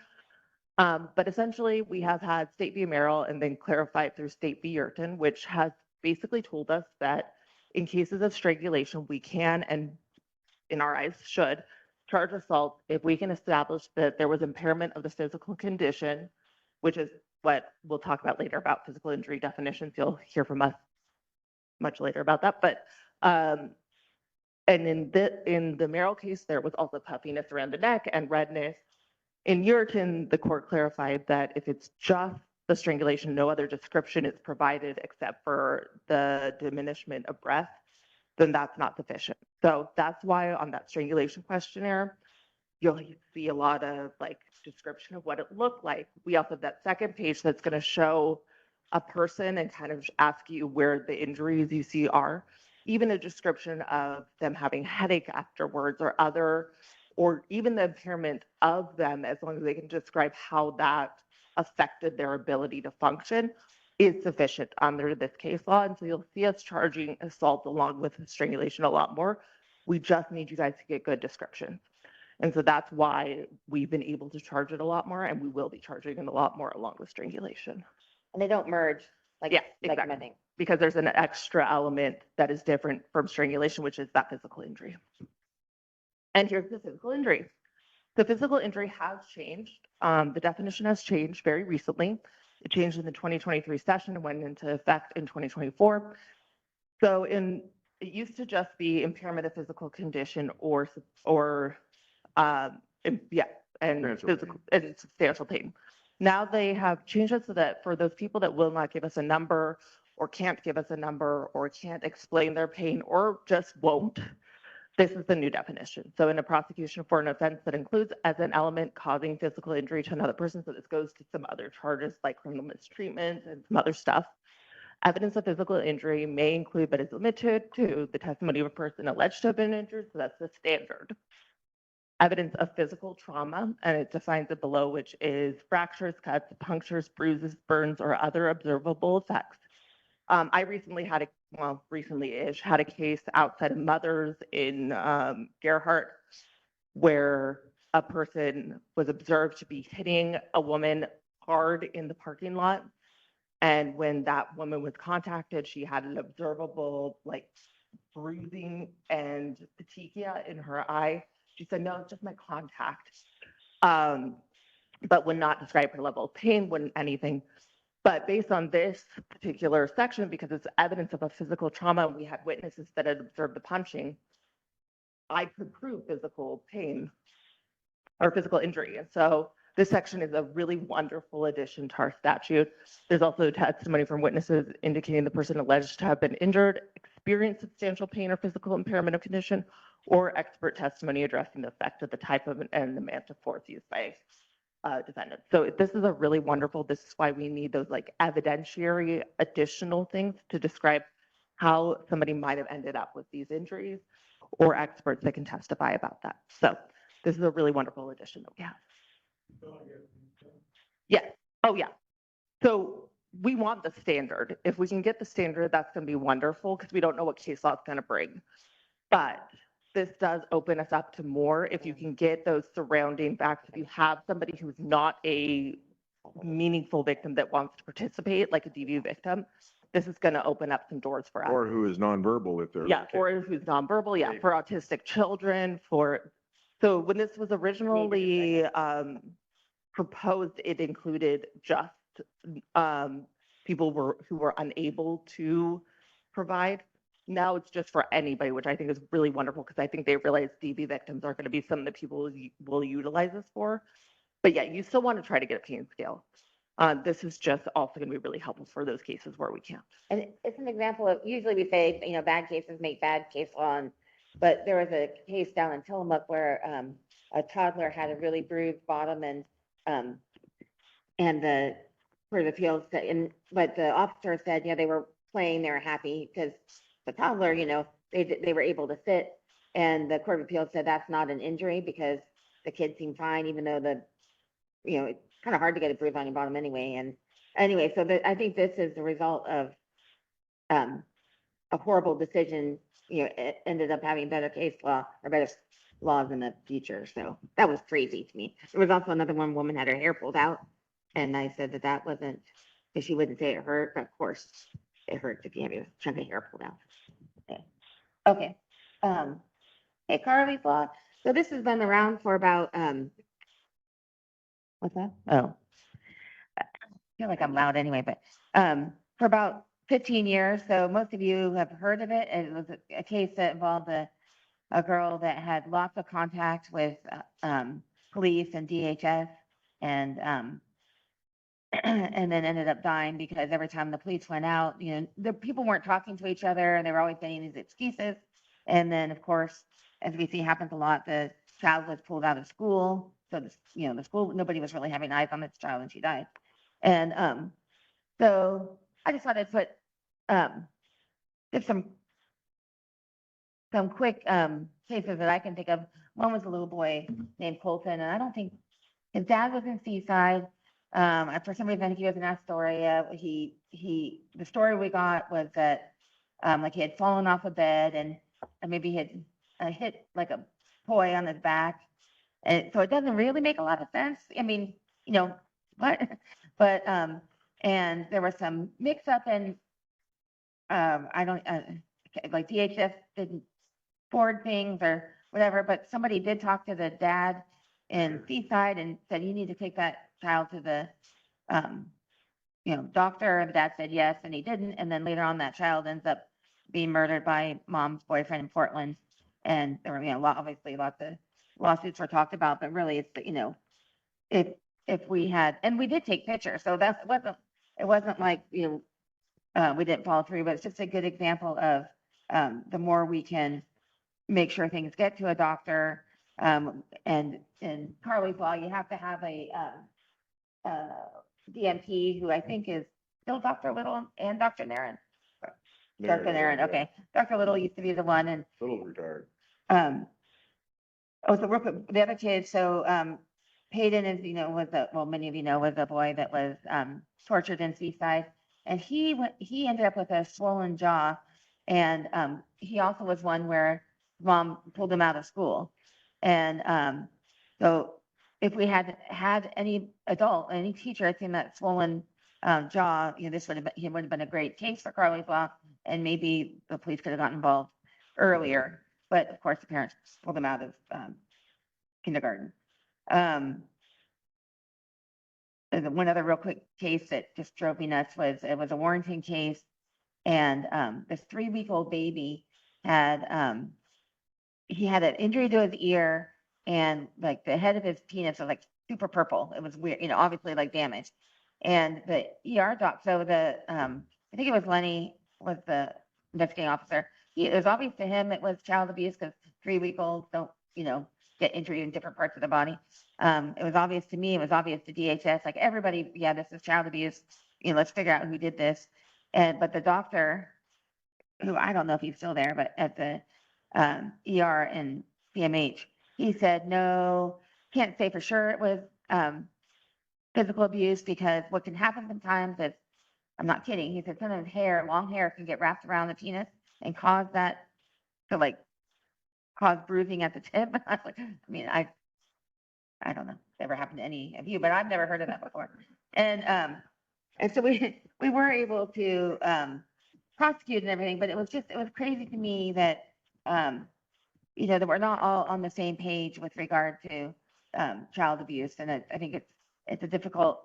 But essentially, we have had State v. Merrill and then clarified through State v. Yurton, which has basically told us that in cases of strangulation, we can, and in our eyes should, charge assault if we can establish that there was impairment of the physical condition, which is what we'll talk about later about physical injury definitions. You'll hear from us much later about that. But and in the Merrill case, there was also puffiness around the neck and redness. In Yurton, the court clarified that if it's just the strangulation, no other description is provided except for the diminishment of breath, then that's not sufficient. So that's why on that strangulation questionnaire, you'll see a lot of like description of what it looked like. We also have that second page that's going to show a person and kind of ask you where the injuries you see are, even a description of them having headache afterwards or even the impairment of them, as long as they can describe how that affected their ability to function, is sufficient under this case law. And so you'll see us charging assault along with strangulation a lot more. We just need you guys to get good descriptions. And so that's why we've been able to charge it a lot more, and we will be charging it a lot more along with strangulation.
And they don't merge like,
Yeah,
like
exactly.
mending.
Because there's an extra element that is different from strangulation, which is that physical injury. And here's the physical injury. The physical injury has changed. The definition has changed very recently. It changed in the 2023 session and went into effect in 2024. So it used to just be impairment of physical condition or substantial pain. Now they have changed it so that for those people that will not give us a number or can't give us a number or can't explain their pain or just won't, this is the new definition. So in a prosecution for an offense that includes as an element causing physical injury to another person, so this goes to some other charges like criminal mistreatment and some other stuff. Evidence of physical injury may include, but is limited to, the testimony of a person alleged to have been injured, so that's the standard. Evidence of physical trauma, and it defines it below, which is fractures, cuts, punctures, bruises, burns, or other observable effects. I recently had recently-ish had a case outside of Mothers in Gerhardt where a person was observed to be hitting a woman hard in the parking lot. And when that woman was contacted, she had an observable like bruising and petechia in her eye. She said, no, it's just my contact. But would not describe her level of pain, wouldn't anything. But based on this particular section, because it's evidence of a physical trauma, we had witnesses that had observed the punching, I could prove physical pain or physical injury. And so this section is a really wonderful addition to our statute. There's also testimony from witnesses indicating the person alleged to have been injured, experienced substantial pain or physical impairment of condition, or expert testimony addressing the effect of the type of and the amount of force used by defendants. So this is a really wonderful, this is why we need those like evidentiary additional things to describe how somebody might have ended up with these injuries or experts that can testify about that. So this is a really wonderful addition that we have. Yes. Oh, yeah. So we want the standard. If we can get the standard, that's going to be wonderful because we don't know what case law is going to bring. But this does open us up to more if you can get those surrounding facts. If you have somebody who's not a meaningful victim that wants to participate, like a DV victim, this is going to open up some doors for us.
Or who is nonverbal if they're.
Yeah, or who's nonverbal, yeah, for autistic children, so So when this was originally proposed, it included just people who were unable to provide. Now it's just for anybody, which I think is really wonderful because I think they realize DV victims are going to be some of the people will utilize this for. But yeah, you still want to try to get a pain scale. This is just also going to be really helpful for those cases where we can't.
And it's an example of, usually we say, bad cases make bad case law, but there was a case down in Tillamook where a toddler had a really bruised bottom and the Court of Appeals said, but the officer said, they were playing, they were happy because the toddler, they were able to sit, and the Court of Appeals said that's not an injury because the kid seemed fine, even though it's kind of hard to get a bruise on your bottom anyway. And anyway, so I think this is the result of a horrible decision. It ended up having better case law or better laws in the future. So that was crazy to me. There was also another woman had her hair pulled out, and I said that wasn't, because she wouldn't say it hurt, but of course it hurts if you have your chunk of hair pulled out. Okay. Hey, Carly's law. So this has been around for about what's that? Oh, I feel like I'm loud anyway, but for about 15 years. So most of you have heard of it. It was a case that involved a girl that had lots of contact with police and DHS, and and then ended up dying because every time the police went out, the people weren't talking to each other, and they were always making these excuses. And then, of course, as we see happens a lot, the child was pulled out of school. So the school, nobody was really having eyes on this child, and she died. And so I just thought I'd put just some quick cases that I can think of. One was a little boy named Colton, and I don't think his dad was in Seaside. For some reason, I think he was in Astoria. The story we got was that like he had fallen off a bed and maybe he had hit like a toy on his back. And so it doesn't really make a lot of sense. I mean, what? But and there was some mix up and I don't like DHS didn't forward things or whatever, but somebody did talk to the dad in Seaside and said, you need to take that child to the doctor. And the dad said yes, and he didn't. And then later on, that child ends up being murdered by mom's boyfriend in Portland. And there were, obviously lots of lawsuits were talked about, but really it's, if we had, and we did take pictures, so it wasn't like, we didn't follow through, but it's just a good example of the more we can make sure things get to a doctor. And in Carly's law, you have to have a DMP who I think is still Dr. Little and Dr. Nairn. Dr. Nairn, okay. Dr. Little used to be the one, and
Little retired.
so real quick, the other kid, so Hayden is, many of you know, was a boy that was tortured in Seaside, and he ended up with a swollen jaw, and he also was one where mom pulled him out of school. And so if we had any adult, any teacher had seen that swollen jaw, this would have been a great case for Carly's law, and maybe the police could have gotten involved earlier. But of course, the parents pulled him out of kindergarten. One other real quick case that just drove me nuts was it was a Warrington case, and this 3-week-old baby had he had an injury to his ear, and like the head of his penis was like super purple. It was weird, obviously like damaged. And the ER doc, so I think it was Lenny was the investigating officer. It was obvious to him it was child abuse because 3-week-olds don't, get injury in different parts of the body. It was obvious to me. It was obvious to DHS. Like everybody, yeah, this is child abuse. Let's figure out who did this. But the doctor, who I don't know if he's still there, but at the ER and CMH, he said, no, can't say for sure it was physical abuse because what can happen sometimes is, I'm not kidding, he said sometimes long hair can get wrapped around the penis and cause that to cause bruising at the tip. I mean, I don't know if it ever happened to any of you, but I've never heard of that before. And so we were able to prosecute and everything, but it was crazy to me that that we're not all on the same page with regard to child abuse. And I think it's a difficult,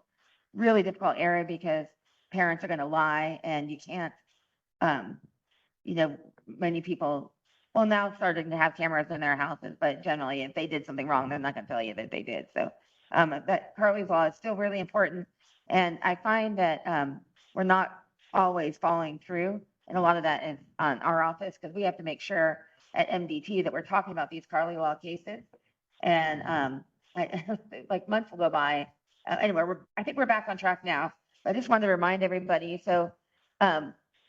really difficult area because parents are going to lie and you can't, many people, well, now starting to have cameras in their houses, but generally if they did something wrong, they're not going to tell you that they did. So that Carly's Law is still really important. And I find that we're not always following through. And a lot of that is on our office because we have to make sure at MDT that we're talking about these Carly Law cases. And like months will go by. Anyway, I think we're back on track now. I just wanted to remind everybody. So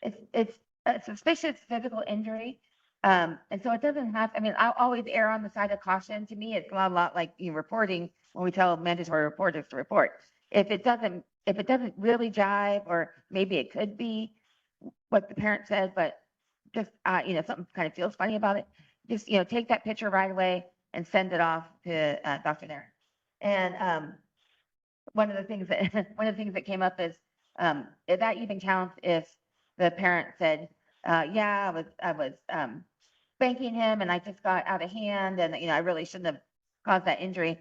it's a suspicious physical injury. And so it doesn't have, I mean, I'll always err on the side of caution. To me, it's a lot like reporting when we tell mandatory reporters to report. If it doesn't really jive, or maybe it could be what the parent said, but just, something kind of feels funny about it, just, take that picture right away and send it off to Dr. Nair. And one of the things that came up is if that even counts if the parent said, yeah, I was spanking him and I just got out of hand and, I really shouldn't have caused that injury.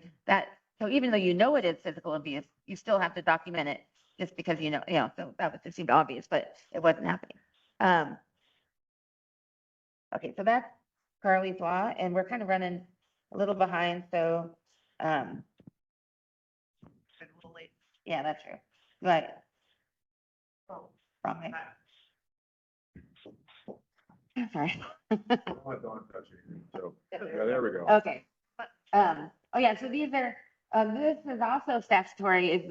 So even though it is physical abuse, you still have to document it just because, so that seemed obvious, but it wasn't happening. Okay, so that's Carly's Law, and we're kind of running a little behind, so,
Been a little late.
yeah, that's true. But,
Oh,
wrong way.
that-
Sorry.
Don't touch it. So, yeah, there we go.
Okay. Oh yeah, so these are, this is also statutory,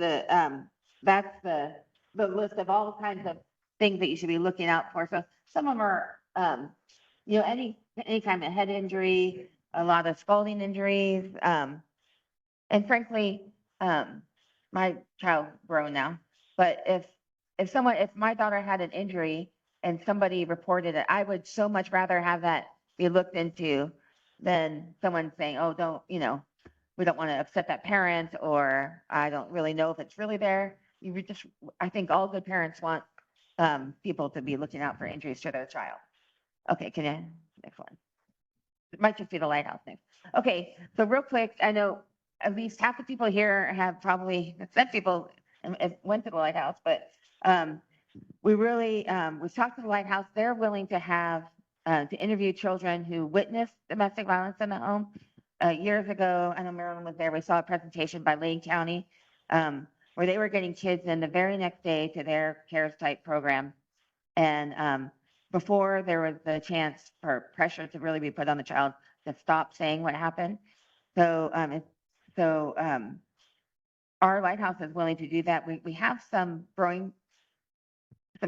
that's the list of all kinds of things that you should be looking out for. So some of them are, any kind of head injury, a lot of scalding injuries, and frankly, my child's grown now, but if my daughter had an injury and somebody reported it, I would so much rather have that be looked into than someone saying, oh, we don't want to upset that parent, or I don't really know if it's really there. I think all good parents want people to be looking out for injuries to their child. Okay, next one. It might just be the lighthouse next. Okay, so real quick, I know at least half the people here have probably sent people and went to the lighthouse, but we really, we've talked to the lighthouse. They're willing to have, to interview children who witnessed domestic violence in the home. Years ago, I know Marilyn was there, we saw a presentation by Lane County where they were getting kids in the very next day to their CARES type program. And before there was the chance for pressure to really be put on the child to stop saying what happened. So, our lighthouse is willing to do that. We have some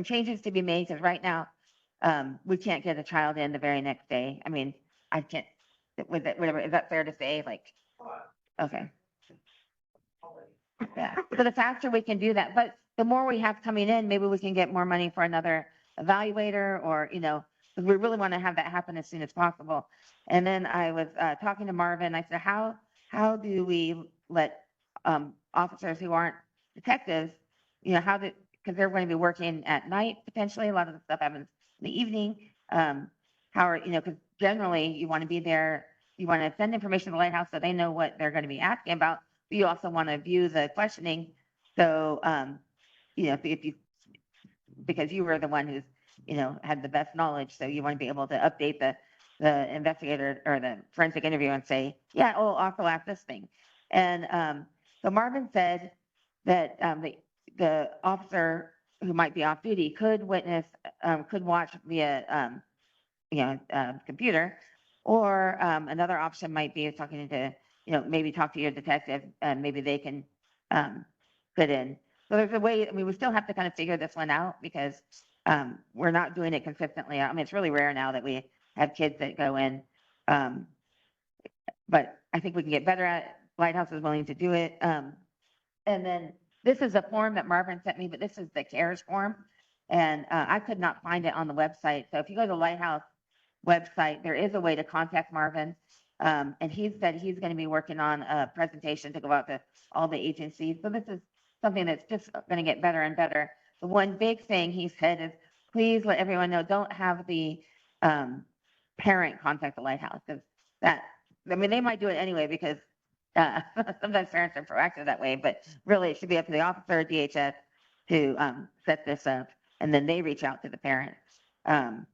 changes to be made because right now we can't get a child in the very next day. I mean, I can't. Whatever, is that fair to say? Like, okay. Yeah. So the faster we can do that, but the more we have coming in, maybe we can get more money for another evaluator, or, because we really want to have that happen as soon as possible. And then I was talking to Marvin. I said, how do we let officers who aren't detectives, because they're going to be working at night potentially. A lot of the stuff happens in the evening. Because generally you want to be there, you want to send information to the lighthouse so they know what they're going to be asking about. But you also want to view the questioning. So, because you were the one who's, had the best knowledge, so you want to be able to update the investigator or the forensic interview and say, yeah, oh, also ask this thing. And so Marvin said that the officer who might be off duty could witness, could watch via, computer, or another option might be talking to, maybe talk to your detective and maybe they can fit in. So there's a way, I mean, we still have to kind of figure this one out because we're not doing it consistently. I mean, it's really rare now that we have kids that go in. But I think we can get better at it. Lighthouse is willing to do it. And then this is a form that Marvin sent me, but this is the CARES form. And I could not find it on the website. So if you go to the Lighthouse website, there is a way to contact Marvin. And he said he's going to be working on a presentation to go out to all the agencies. So this is something that's just going to get better and better. The one big thing he said is, please let everyone know, don't have the parent contact the Lighthouse, because that, I mean, they might do it anyway because sometimes parents are proactive that way, but really it should be up to the officer or DHS to set this up, and then they reach out to the parents. And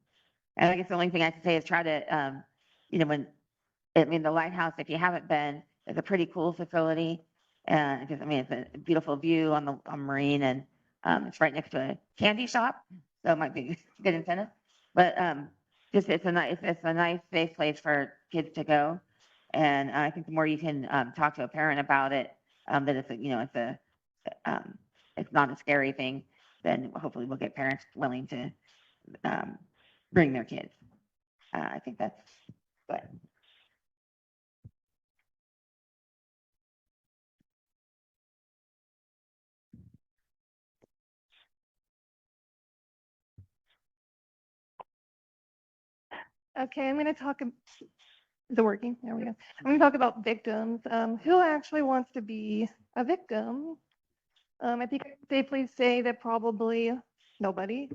I guess the only thing I can say is try to, the lighthouse, if you haven't been, is a pretty cool facility. Because it's a beautiful view on Marine, and it's right next to a candy shop, so it might be good incentive. But just it's a nice safe place for kids to go, and I think the more you can talk to a parent about it, that it's not a scary thing, then hopefully we'll get parents willing to bring their kids. I think that's good.
Okay, I'm going to talk. The working. There we go. I'm going to talk about victims. Who actually wants to be a victim? I think I can safely say that probably nobody.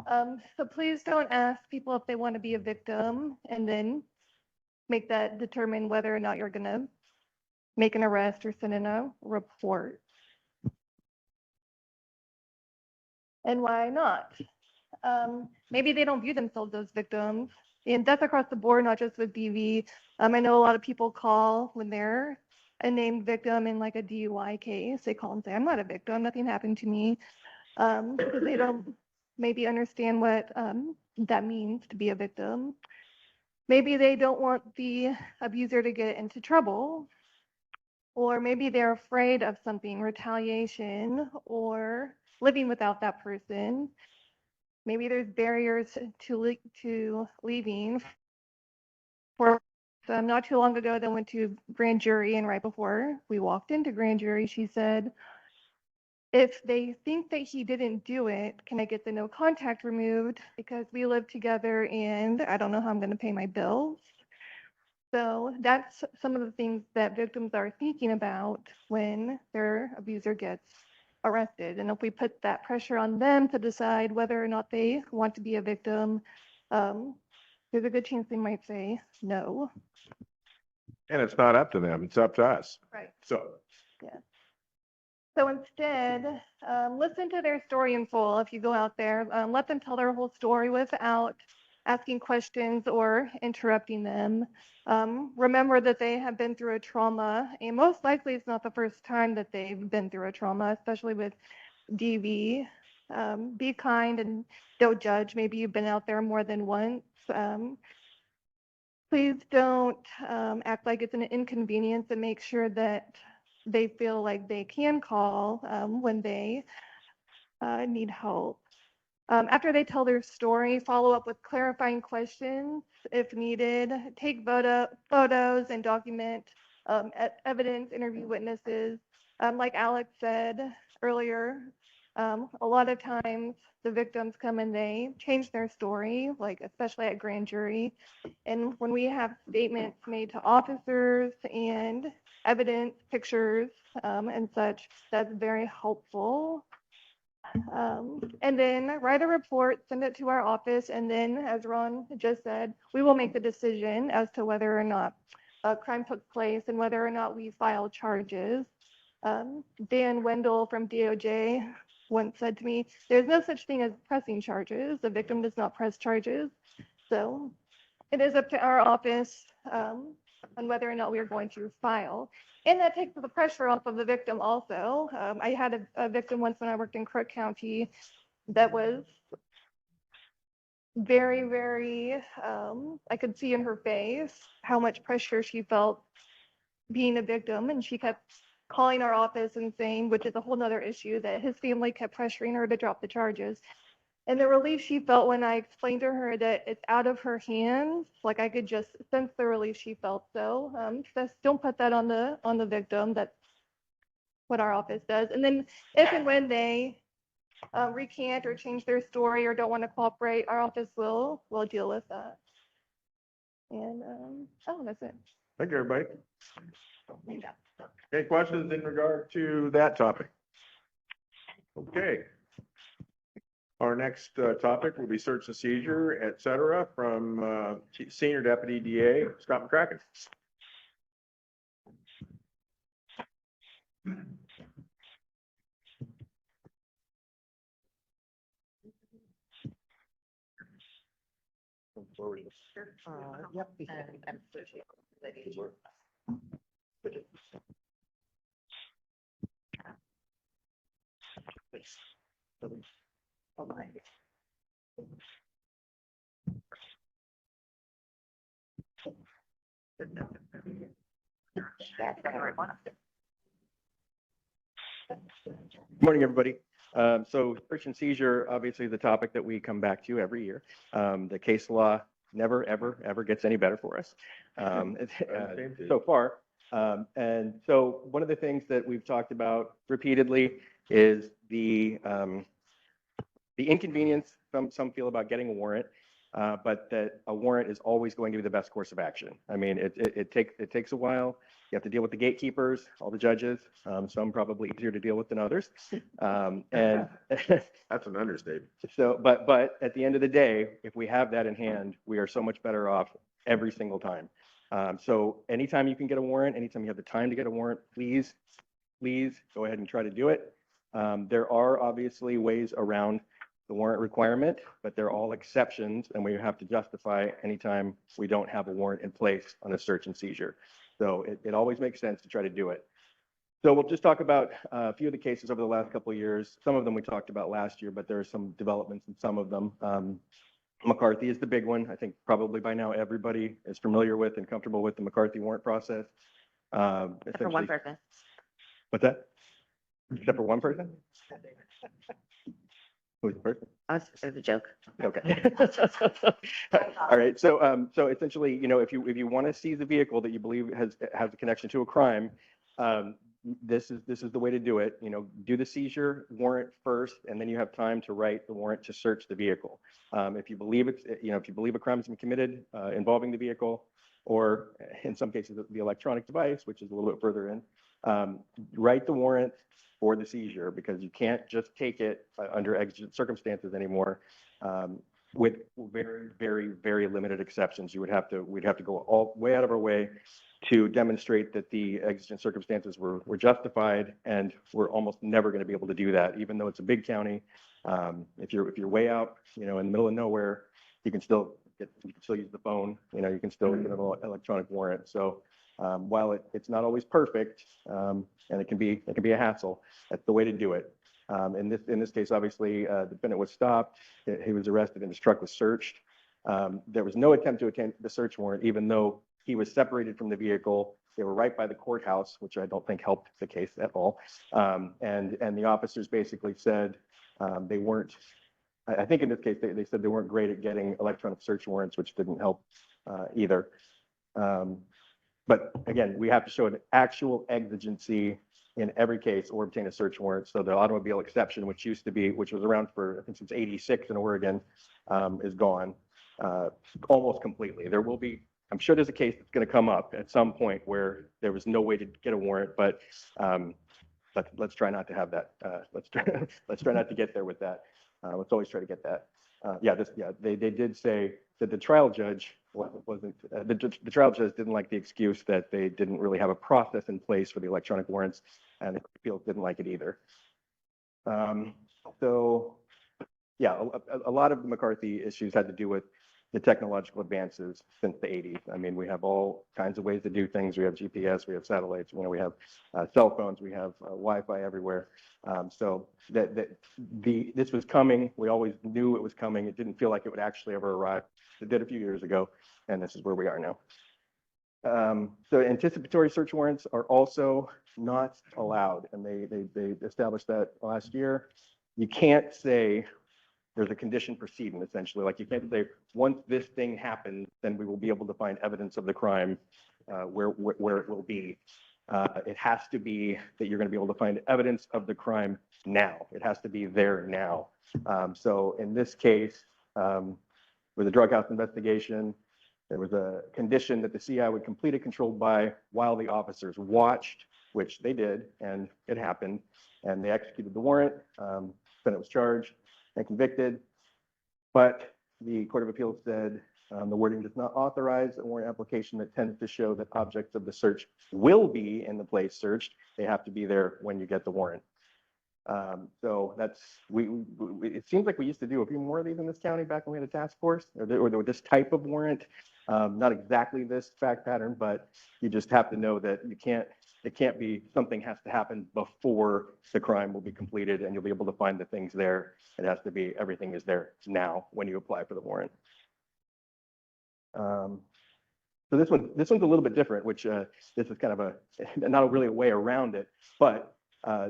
So please don't ask people if they want to be a victim and then make that determine whether or not you're going to make an arrest or send in a report. And why not? Maybe they don't view themselves as victims. And that's across the board, not just with DV. I know a lot of people call when they're a named victim in like a DUI case. They call and say, I'm not a victim, nothing happened to me. Because they don't maybe understand what that means to be a victim. Maybe they don't want the abuser to get into trouble. Or maybe they're afraid of something, retaliation, or living without that person. Maybe there's barriers to leaving. For not too long ago, they went to grand jury, and right before we walked into grand jury, she said, if they think that he didn't do it, can I get the no contact removed? Because we live together and I don't know how I'm going to pay my bills. So that's some of the things that victims are thinking about when their abuser gets arrested. And if we put that pressure on them to decide whether or not they want to be a victim, there's a good chance they might say no.
And it's not up to them, it's up to us.
Right.
So,
So instead, listen to their story in full. If you go out there, let them tell their whole story without asking questions or interrupting them. Remember that they have been through a trauma, and most likely it's not the first time that they've been through a trauma, especially with DV. Be kind and don't judge. Maybe you've been out there more than once. Please don't act like it's an inconvenience, and make sure that they feel like they can call when they need help. After they tell their story, follow up with clarifying questions if needed. Take photos and document evidence, interview witnesses. Like Alex said earlier, a lot of times the victims come and they change their story, like especially at grand jury. And when we have statements made to officers and evidence, pictures, and such, that's very helpful. And then write a report, send it to our office, and then, as Ron just said, we will make the decision as to whether or not a crime took place and whether or not we file charges. Dan Wendell from DOJ once said to me, there's no such thing as pressing charges. The victim does not press charges. So it is up to our office on whether or not we are going to file. And that takes the pressure off of the victim also. I had a victim once when I worked in Crook County that was very, very, I could see in her face how much pressure she felt being a victim. And she kept calling our office and saying, which is a whole nother issue, that his family kept pressuring her to drop the charges. And the relief she felt when I explained to her that it's out of her hands, like I could just sense the relief she felt. So just don't put that on the victim. That's what our office does. And then if and when they recant or change their story or don't want to cooperate, our office will deal with that. And that's it.
thank you, everybody. Any questions in regard to that topic? Okay. Our next topic will be search and seizure, et cetera, from Senior Deputy DA Scott McCracken.
Yep.
Morning, everybody. So search and seizure, obviously the topic that we come back to every year. The case law never, ever, ever gets any better for us so far. And so one of the things that we've talked about repeatedly is the inconvenience some feel about getting a warrant, but that a warrant is always going to be the best course of action. I mean, it takes a while. You have to deal with the gatekeepers, all the judges, some probably easier to deal with than others. And
That's an understatement.
so, but at the end of the day, if we have that in hand, we are so much better off every single time. So anytime you can get a warrant, anytime you have the time to get a warrant, please go ahead and try to do it. There are obviously ways around the warrant requirement, but they're all exceptions, and we have to justify anytime we don't have a warrant in place on a search and seizure. So it always makes sense to try to do it. So we'll just talk about a few of the cases over the last couple of years. Some of them we talked about last year, but there are some developments in some of them. McCarthy is the big one. I think probably by now everybody is familiar with and comfortable with the McCarthy warrant process.
Except for one
Essentially-
person.
What's that? Except for one person? Who's the person?
It was a joke.
Okay. All right. So essentially, if you want to seize a vehicle that you believe has a connection to a crime, this is the way to do it. Do the seizure warrant first, and then you have time to write the warrant to search the vehicle. If you believe if you believe a crime has been committed involving the vehicle, or in some cases the electronic device, which is a little bit further in, write the warrant for the seizure, because you can't just take it under exigent circumstances anymore. With very, very, very limited exceptions, we'd have to go all way out of our way to demonstrate that the exigent circumstances were justified, and we're almost never going to be able to do that, even though it's a big county. If you're way out, in the middle of nowhere, you can still use the phone. You can still get an electronic warrant. So while it's not always perfect, and it can be a hassle, that's the way to do it. In this case, obviously, the defendant was stopped. He was arrested and his truck was searched. There was no attempt to obtain the search warrant, even though he was separated from the vehicle. They were right by the courthouse, which I don't think helped the case at all. And the officers basically said they weren't. I think in this case they said they weren't great at getting electronic search warrants, which didn't help either. But again, we have to show an actual exigency in every case or obtain a search warrant. So the automobile exception, which was around for, I think since '86 in Oregon, is gone almost completely. There will be, I'm sure there's a case that's going to come up at some point where there was no way to get a warrant, but let's try not to have that. Let's try not to get there with that. Let's always try to get that. They did say that the trial judge the trial judge didn't like the excuse that they didn't really have a process in place for the electronic warrants, and the appeals didn't like it either. So yeah, a lot of the McCarthy issues had to do with the technological advances since the 80s. I mean, we have all kinds of ways to do things. We have GPS, we have satellites, we have cell phones, we have Wi-Fi everywhere. So this was coming. We always knew it was coming. It didn't feel like it would actually ever arrive. It did a few years ago, and this is where we are now. So anticipatory search warrants are also not allowed, and they established that last year. You can't say there's a condition precedent, essentially. Like, you can't say, once this thing happens, then we will be able to find evidence of the crime where it will be. It has to be that you're going to be able to find evidence of the crime now. It has to be there now. So in this case, with a drug house investigation, there was a condition that the CI would complete a controlled buy while the officers watched, which they did, and it happened. And they executed the warrant. Then it was charged. and convicted. But the Court of Appeals said the wording does not authorize a warrant application that tends to show that objects of the search will be in the place searched. They have to be there when you get the warrant. So that's, it seems like we used to do a few more of these in this county back when we had a task force, or this type of warrant. Not exactly this fact pattern, but you just have to know that it can't be, something has to happen before the crime will be completed and you'll be able to find the things there. It has to be, everything is there now when you apply for the warrant. So this one's a little bit different, which this is kind of not really a way around it, but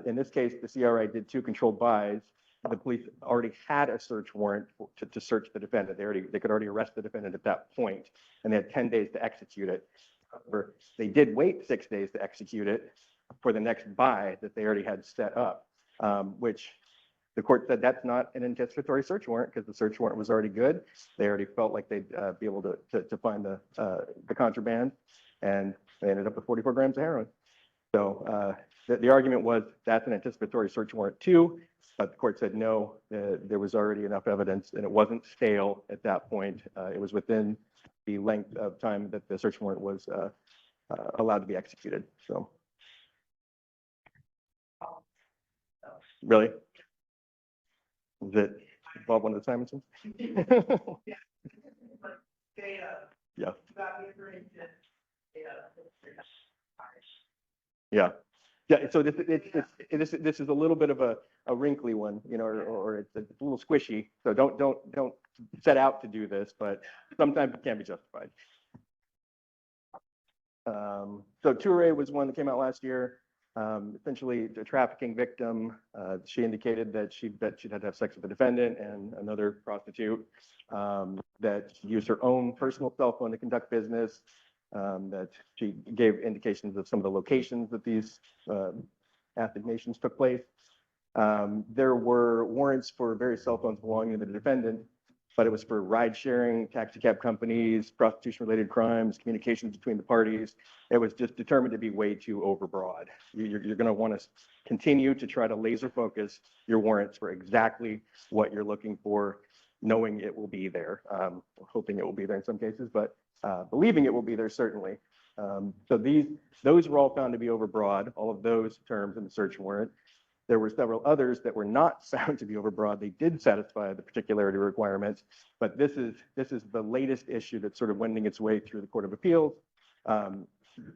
in this case, the CRI did 2 controlled buys. The police already had a search warrant to search the defendant. They could already arrest the defendant at that point, and they had 10 days to execute it. However, they did wait 6 days to execute it for the next buy that they already had set up, which the court said that's not an anticipatory search warrant because the search warrant was already good. They already felt like they'd be able to find the contraband, and they ended up with 44 grams of heroin. So the argument was that's an anticipatory search warrant too, but the court said no, there was already enough evidence and it wasn't stale at that point. It was within the length of time that the search warrant was allowed to be executed. So really? Is it Bob, one of the Simonsons?
They,
Yeah.
got me agreeing to,
Yeah. Yeah, so this is a little bit of a wrinkly one, you know, or it's a little squishy. So don't set out to do this, but sometimes it can be justified. So Toure was one that came out last year. Essentially, the trafficking victim. She indicated that she'd had to have sex with the defendant and another prostitute. That she used her own personal cell phone to conduct business. That she gave indications of some of the locations that these assignations took place. There were warrants for various cell phones belonging to the defendant, but it was for ride sharing, taxi cab companies, prostitution related crimes, communications between the parties. It was just determined to be way too overbroad. You're going to want to continue to try to laser focus your warrants for exactly what you're looking for, knowing it will be there, hoping it will be there in some cases, but believing it will be there certainly. So those were all found to be overbroad, all of those terms in the search warrant. There were several others that were not found to be overbroad. They did satisfy the particularity requirements, but this is the latest issue that's sort of wending its way through the Court of Appeals.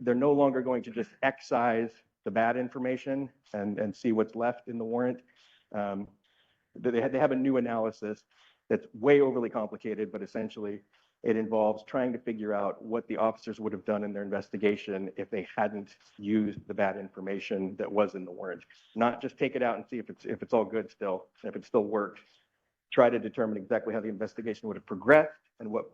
They're no longer going to just excise the bad information and see what's left in the warrant. They have a new analysis that's way overly complicated, but essentially it involves trying to figure out what the officers would have done in their investigation if they hadn't used the bad information that was in the warrant. Not just take it out and see if it's all good still, if it still works. Try to determine exactly how the investigation would have progressed and what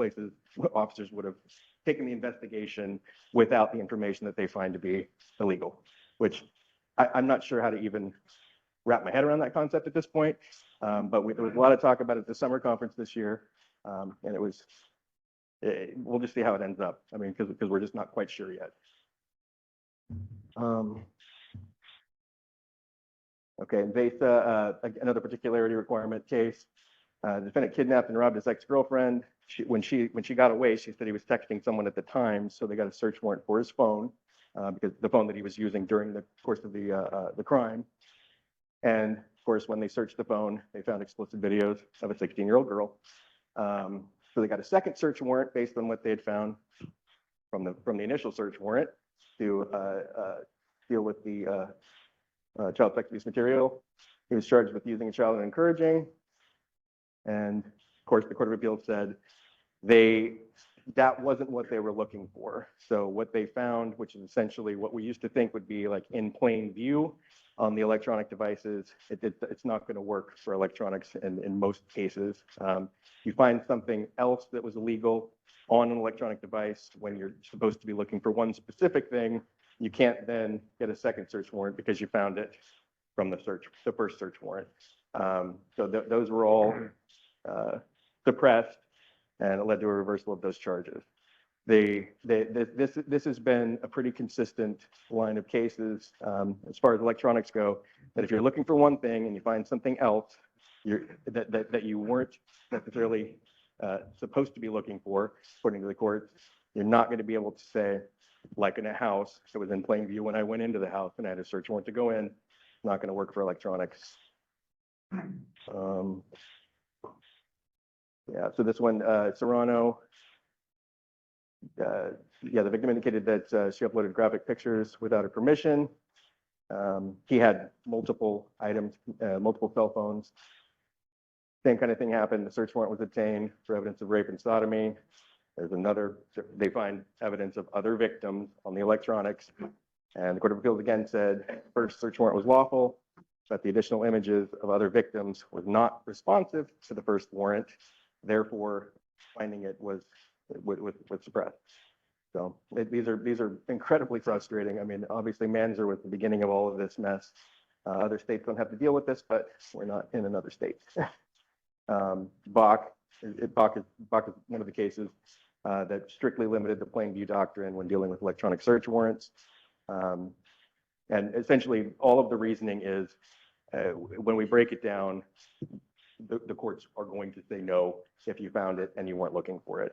officers would have taken the investigation without the information that they find to be illegal, which I'm not sure how to even wrap my head around that concept at this point. But there was a lot of talk about it at the summer conference this year, and we'll just see how it ends up. I mean, because we're just not quite sure yet. Okay, in Vesa, another particularity requirement case. The defendant kidnapped and robbed his ex-girlfriend. When she got away, she said he was texting someone at the time, so they got a search warrant for his phone, because the phone that he was using during the course of the crime. And of course, when they searched the phone, they found explicit videos of a 16-year-old girl. So they got a second search warrant based on what they had found from the initial search warrant to deal with the child sex abuse material. He was charged with using a child and encouraging. And of course, the Court of Appeals said that wasn't what they were looking for. So what they found, which is essentially what we used to think would be like in plain view on the electronic devices, it's not going to work for electronics in most cases. You find something else that was illegal on an electronic device when you're supposed to be looking for one specific thing, you can't then get a second search warrant because you found it from the first search warrant. So those were all suppressed, and it led to a reversal of those charges. This has been a pretty consistent line of cases as far as electronics go, that if you're looking for one thing and you find something else, that you weren't necessarily supposed to be looking for, according to the court, you're not going to be able to say, like in a house, it was in plain view when I went into the house and I had a search warrant to go in, not going to work for electronics. Yeah, so this one, Serrano, yeah, the victim indicated that she uploaded graphic pictures without her permission. He had multiple items, multiple cell phones. Same kind of thing happened. The search warrant was obtained for evidence of rape and sodomy. There's another, they find evidence of other victims on the electronics. And the Court of Appeals again said, first search warrant was lawful, but the additional images of other victims was not responsive to the first warrant. Therefore, finding it was suppressed. So these are incredibly frustrating. I mean, obviously Manzer was the beginning of all of this mess. Other states don't have to deal with this, but we're not in another state. Bach is one of the cases that strictly limited the plain view doctrine when dealing with electronic search warrants. And essentially all of the reasoning is when we break it down, the courts are going to say no if you found it and you weren't looking for it.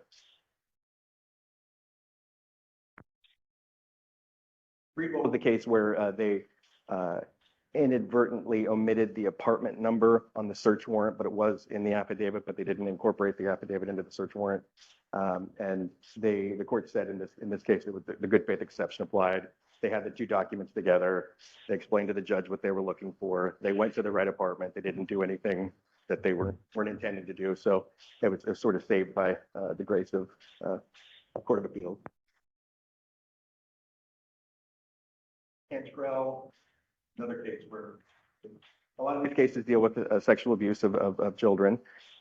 Revo was the case where they inadvertently omitted the apartment number on the search warrant, but it was in the affidavit, but they didn't incorporate the affidavit into the search warrant. And the court said in this case, it was the good faith exception applied. They had the two documents together. They explained to the judge what they were looking for. They went to the right apartment. They didn't do anything that they weren't intending to do. So it was sort of saved by the grace of a court of appeals. Cantrell, another case where a lot of these cases deal with sexual abuse of children.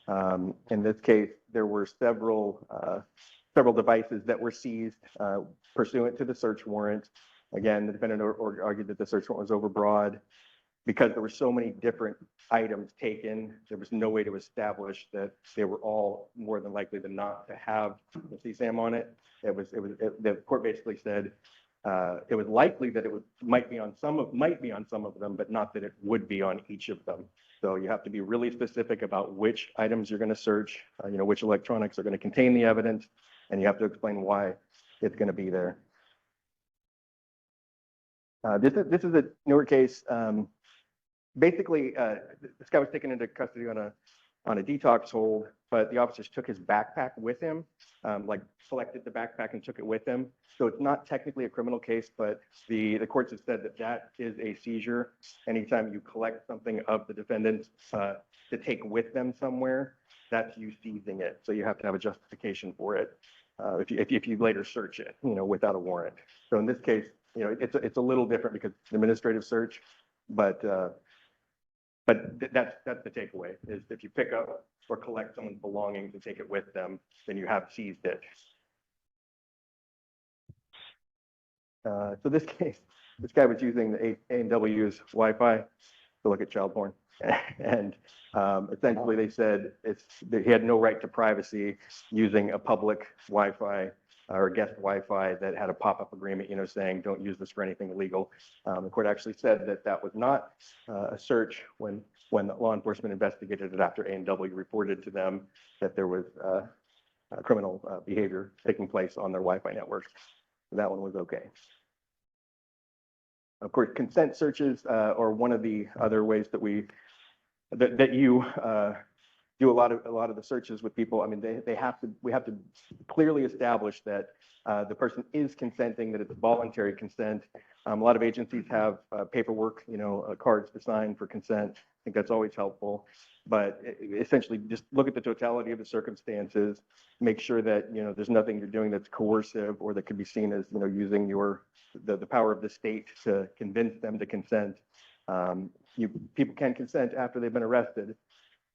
In this case, there were several devices that were seized pursuant to the search warrant. Again, the defendant argued that the search warrant was overbroad. Because there were so many different items taken, there was no way to establish that they were all more than likely than not to have the CSAM on it. The court basically said it was likely that might be on some of them, but not that it would be on each of them. So you have to be really specific about which items you're going to search, which electronics are going to contain the evidence, and you have to explain why it's going to be there. This is a newer case. Basically, this guy was taken into custody on a detox hold, but the officers took his backpack with him, like selected the backpack and took it with him. So it's not technically a criminal case, but the courts have said that is a seizure. Anytime you collect something of the defendant to take with them somewhere, that's you seizing it. So you have to have a justification for it if you later search it, without a warrant. So in this case, it's a little different because it's an administrative search, but that's the takeaway is if you pick up or collect someone's belongings and take it with them, then you have seized it. So this case, this guy was using the A&W's Wi-Fi to look at child porn. And essentially they said that he had no right to privacy using a public Wi-Fi or guest Wi-Fi that had a pop-up agreement, saying don't use this for anything illegal. The court actually said that was not a search when law enforcement investigated it after A&W reported to them that there was criminal behavior taking place on their Wi-Fi network. So that one was okay. Of course, consent searches are one of the other ways that you do a lot of the searches with people. I mean, we have to clearly establish that the person is consenting, that it's voluntary consent. A lot of agencies have paperwork, cards to sign for consent. I think that's always helpful. But essentially, just look at the totality of the circumstances. Make sure that there's nothing you're doing that's coercive or that could be seen as using the power of the state to convince them to consent. People can consent after they've been arrested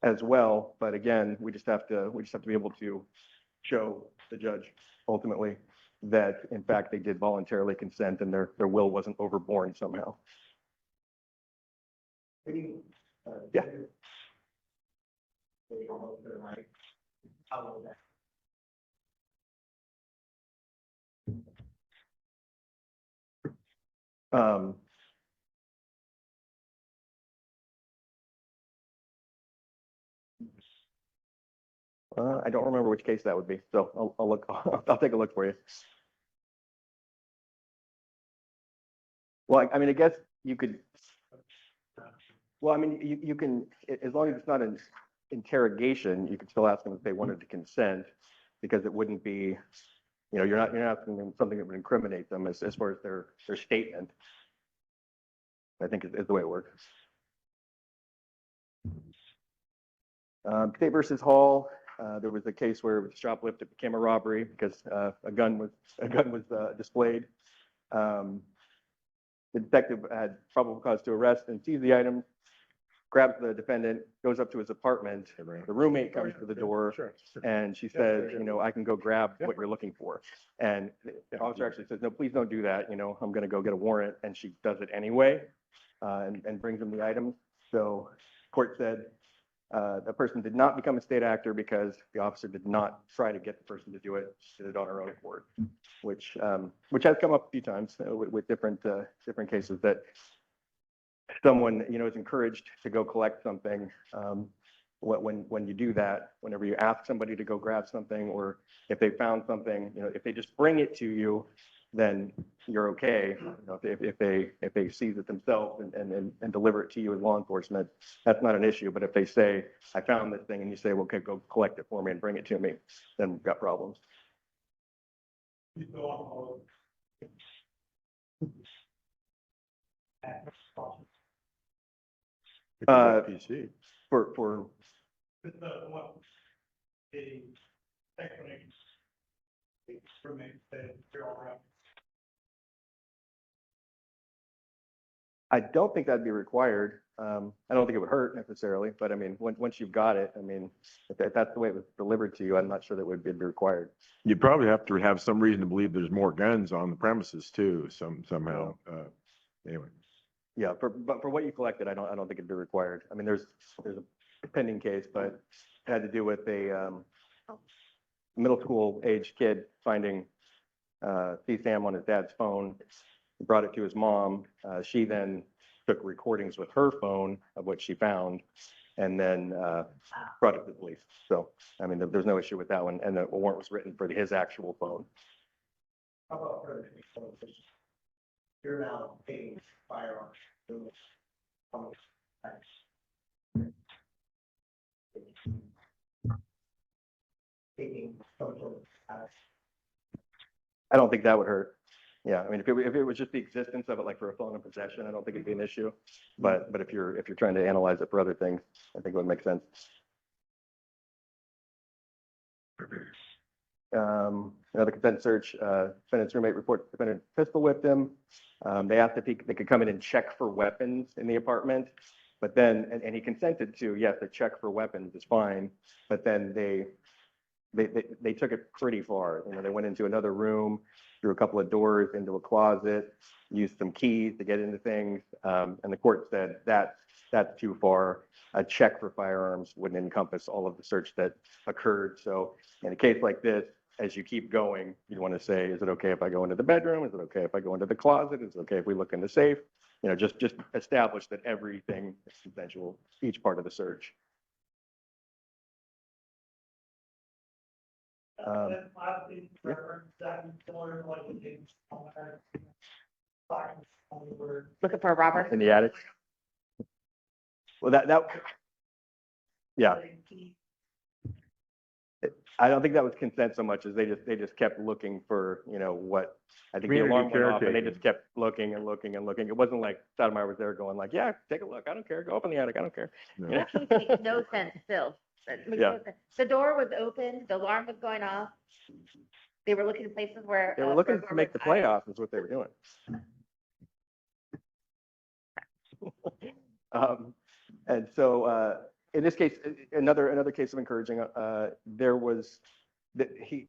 as well, but again, we just have to be able to show the judge ultimately that in fact they did voluntarily consent and their will wasn't overborne somehow. Yeah. I don't remember which case that would be, so I'll look, I'll take a look for you. Well, I mean, I guess you could, well, I mean, you can, as long as it's not an interrogation, you could still ask them if they wanted to consent, because it wouldn't be, you're not asking them something that would incriminate them as far as their statement. I think is the way it works. State versus Hall, there was a case where it was shoplift, it became a robbery because a gun was displayed. The detective had probable cause to arrest and seize the item, grabs the defendant, goes up to his apartment. The roommate comes to the door and she says, I can go grab what you're looking for. And the officer actually says, no, please don't do that. I'm going to go get a warrant. And she does it anyway, and brings him the items. So court said, the person did not become a state actor because the officer did not try to get the person to do it. She did it on her own accord, which has come up a few times with different cases that someone, is encouraged to go collect something. When you do that, whenever you ask somebody to go grab something, or if they found something, if they just bring it to you, then you're okay. If they seize it themselves and deliver it to you as law enforcement, that's not an issue. But if they say, I found this thing, and you say, well, okay, go collect it for me and bring it to me, then we've got problems.
PC.
For I don't think that'd be required. I don't think it would hurt necessarily, but I mean, once you've got it, I mean, if that's the way it was delivered to you, I'm not sure that would be required.
You'd probably have to have some reason to believe there's more guns on the premises too, somehow. Anyway.
Yeah, but for what you collected, I don't think it'd be required. I mean, there's a pending case, but it had to do with a middle school age kid finding CSAM on his dad's phone. He brought it to his mom. She then took recordings with her phone of what she found, and then brought it to the police. So, I mean, there's no issue with that one, and the warrant was written for his actual phone.
How about for you're now paying firearms?
I don't think that would hurt. Yeah, I mean, if it was just the existence of it, like for a felon in possession, I don't think it'd be an issue. But if you're trying to analyze it for other things, I think it would make sense. Another consent search, defendant's roommate reports the defendant pistol whipped him. They asked if they could come in and check for weapons in the apartment, but then, and he consented to, yes, a check for weapons is fine, but then they took it pretty far. They went into another room, through a couple of doors, into a closet, used some keys to get into things, and the court said that's too far. A check for firearms wouldn't encompass all of the search that occurred. So in a case like this, as you keep going, you want to say, is it okay if I go into the bedroom? Is it okay if I go into the closet? Is it okay if we look in the safe? Just establish that everything is consensual, each part of the search.
Looking for a robber?
In the attic? Well, yeah. I don't think that was consent so much as they just kept looking for, what, I think the alarm went off and they just kept looking and looking and looking. It wasn't like Sotomayor was there going like, yeah, take a look. I don't care. Go up in the attic. I don't care.
No.
It actually makes no sense, Phil. That makes
Yeah.
no sense. The door was open, the alarm was going off. They were looking at places where.
They were looking to make the playoffs is what they were doing. And so in this case, another case of encouraging, there was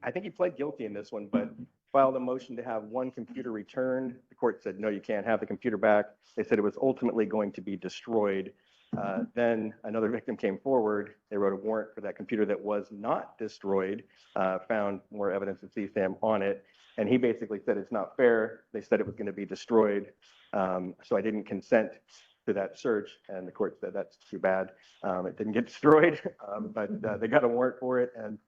I think he pled guilty in this one, but filed a motion to have one computer returned. The court said, no, you can't have the computer back. They said it was ultimately going to be destroyed. Then another victim came forward. They wrote a warrant for that computer that was not destroyed, found more evidence of CSAM on it. And he basically said it's not fair. They said it was going to be destroyed. So I didn't consent to that search, and the court said that's too bad. It didn't get destroyed, but they got a warrant for it, and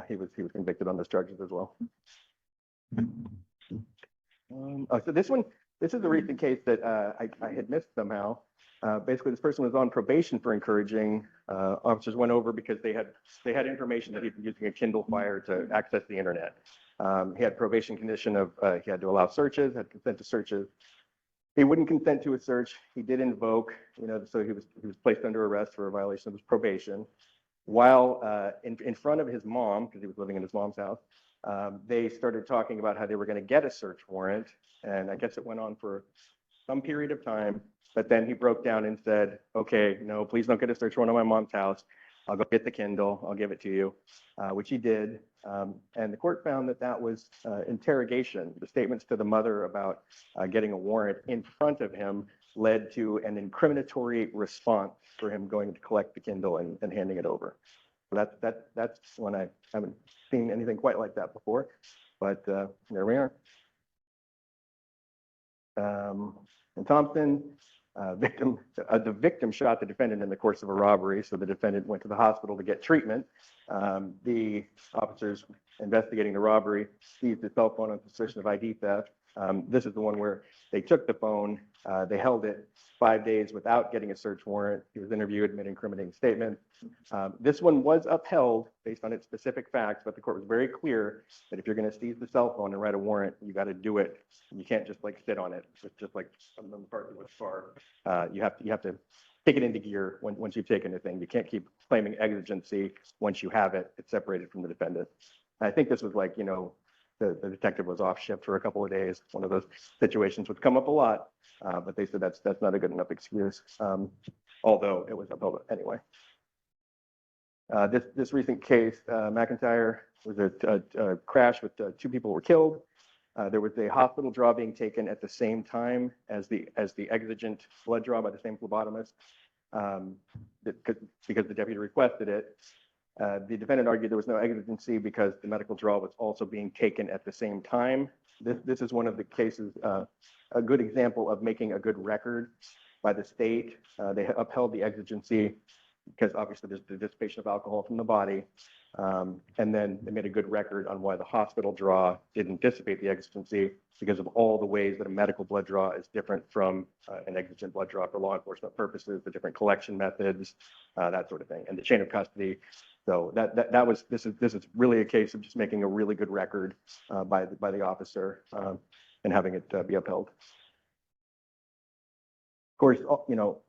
he was convicted on those charges as well. So this is a recent case that I had missed somehow. Basically, this person was on probation for encouraging. Officers went over because they had information that he'd been using a Kindle Fire to access the internet. He had probation condition of he had to allow searches, had consent to searches. He wouldn't consent to a search. He did invoke, so he was placed under arrest for a violation of his probation. While in front of his mom, because he was living in his mom's house, they started talking about how they were going to get a search warrant, and I guess it went on for some period of time. But then he broke down and said, "Okay, no, please don't get a search warrant on my mom's house. I'll go get the Kindle. I'll give it to you," which he did. And the court found that that was interrogation. The statements to the mother about getting a warrant in front of him led to an incriminatory response for him going to collect the Kindle and handing it over. So that's when I haven't seen anything quite like that before, but there we are. In Thompson, the victim shot the defendant in the course of a robbery, so the defendant went to the hospital to get treatment. The officers investigating the robbery seized the cell phone on suspicion of ID theft. This is the one where they took the phone, they held it 5 days without getting a search warrant. He was interviewed, made incriminating statements. This one was upheld based on its specific facts, but the court was very clear that if you're going to seize the cell phone and write a warrant, you got to do it. You can't just like sit on it, just like some of the part with far. You have to kick it into gear once you've taken the thing. You can't keep claiming exigency once you have it. It's separated from the defendant. I think this was like, the detective was off shift for a couple of days. One of those situations would come up a lot, but they said that's not a good enough excuse, although it was upheld anyway. This recent case, McIntyre, was a crash with 2 people were killed. There was a hospital draw being taken at the same time as the exigent blood draw by the same phlebotomist, because the deputy requested it. The defendant argued there was no exigency because the medical draw was also being taken at the same time. This is one of the cases, a good example of making a good record by the state. They upheld the exigency because obviously there's the dissipation of alcohol from the body. And then they made a good record on why the hospital draw didn't dissipate the exigency because of all the ways that a medical blood draw is different from an exigent blood draw for law enforcement purposes, the different collection methods, that sort of thing, and the chain of custody. So this is really a case of just making a really good record by the officer and having it be upheld. Of course,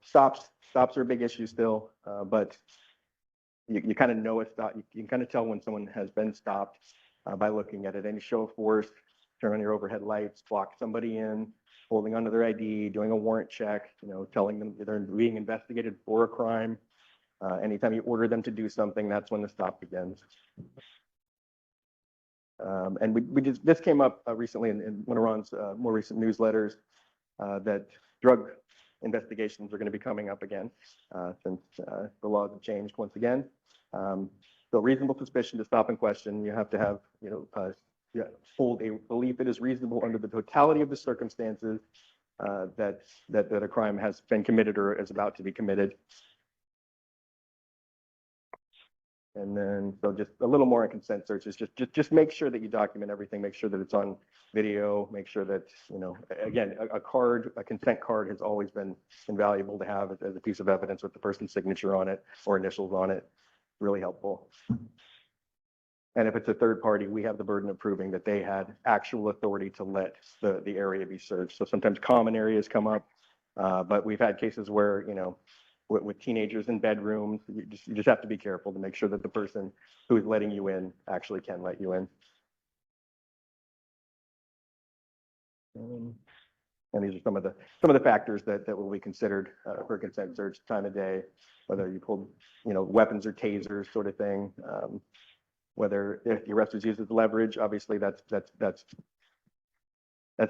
stops are a big issue still, but you kind of know a stop. You can kind of tell when someone has been stopped by looking at it. Any show of force, turn on your overhead lights, block somebody in, holding onto their ID, doing a warrant check, telling them they're being investigated for a crime. Anytime you order them to do something, that's when the stop begins. And this came up recently in one of Ron's more recent newsletters that drug investigations are going to be coming up again since the laws have changed once again. So reasonable suspicion to stop and question, you have to have, hold a belief it is reasonable under the totality of the circumstances that a crime has been committed or is about to be committed. And then, so just a little more on consent searches, just make sure that you document everything, make sure that it's on video, make sure that, again, a consent card has always been invaluable to have as a piece of evidence with the person's signature on it or initials on it, really helpful. And if it's a third party, we have the burden of proving that they had actual authority to let the area be searched. So sometimes common areas come up, but we've had cases where, with teenagers in bedrooms, you just have to be careful to make sure that the person who is letting you in actually can let you in. And these are some of the factors that will be considered for a consent search: time of day, whether you pulled, weapons or tasers, sort of thing. Whether if the arrest was used as leverage, obviously that's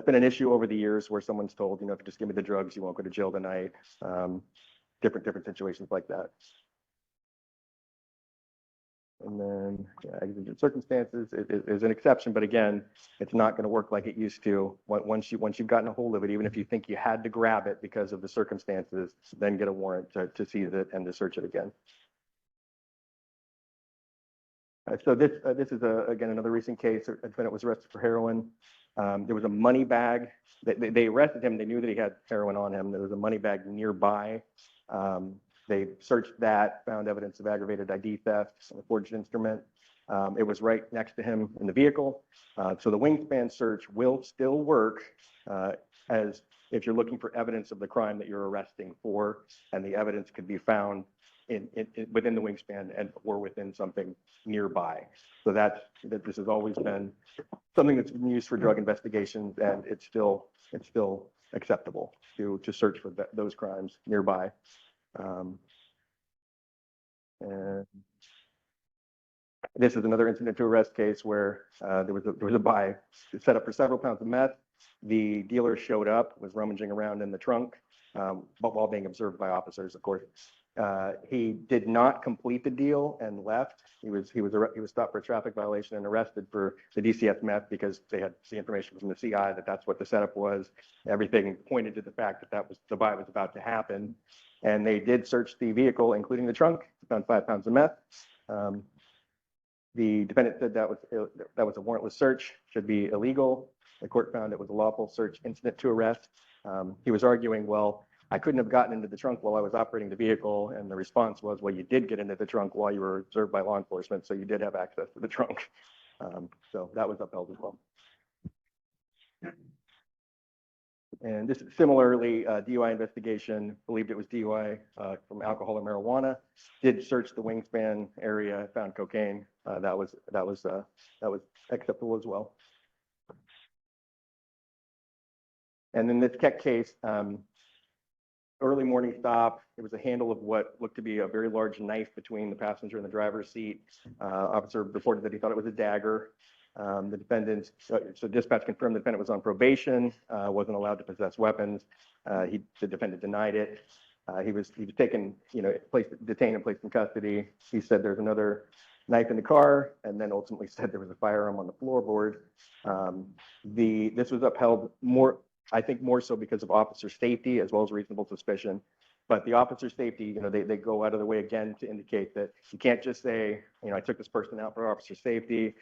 been an issue over the years where someone's told, if you just give me the drugs, you won't go to jail tonight. Different situations like that. And then exigent circumstances is an exception, but again, it's not going to work like it used to. Once you've gotten a hold of it, even if you think you had to grab it because of the circumstances, then get a warrant to seize it and to search it again. So this is again another recent case. A defendant was arrested for heroin. There was a money bag. They arrested him. They knew that he had heroin on him. There was a money bag nearby. They searched that, found evidence of aggravated ID theft, a forged instrument. It was right next to him in the vehicle. So the wingspan search will still work as if you're looking for evidence of the crime that you're arresting for, and the evidence could be found within the wingspan and or within something nearby. So this has always been something that's been used for drug investigations, and it's still acceptable to search for those crimes nearby. And this is another incident to arrest case where there was a buy set up for several pounds of meth. The dealer showed up, was rummaging around in the trunk, but while being observed by officers, of course. He did not complete the deal and left. He was stopped for a traffic violation and arrested for the DCS meth because they had the information from the CI that that's what the setup was. Everything pointed to the fact that the buy was about to happen. And they did search the vehicle, including the trunk, found 5 pounds of meth. The defendant said that was a warrantless search, should be illegal. The court found it was a lawful search incident to arrest. He was arguing, well, I couldn't have gotten into the trunk while I was operating the vehicle. And the response was, well, you did get into the trunk while you were observed by law enforcement, so you did have access to the trunk. So that was upheld as well. And this similarly, DUI investigation, believed it was DUI from alcohol or marijuana. Did search the wingspan area, found cocaine. That was acceptable as well. And in this Keck case, early morning stop. It was a handle of what looked to be a very large knife between the passenger and the driver's seat. Officer reported that he thought it was a dagger. The defendant, so dispatch confirmed the defendant was on probation, wasn't allowed to possess weapons. The defendant denied it. He was taken, detained and placed in custody. He said there's another knife in the car, and then ultimately said there was a firearm on the floorboard. This was upheld I think more so because of officer safety as well as reasonable suspicion. But the officer safety, they go out of their way again to indicate that you can't just say, I took this person out for officer safety.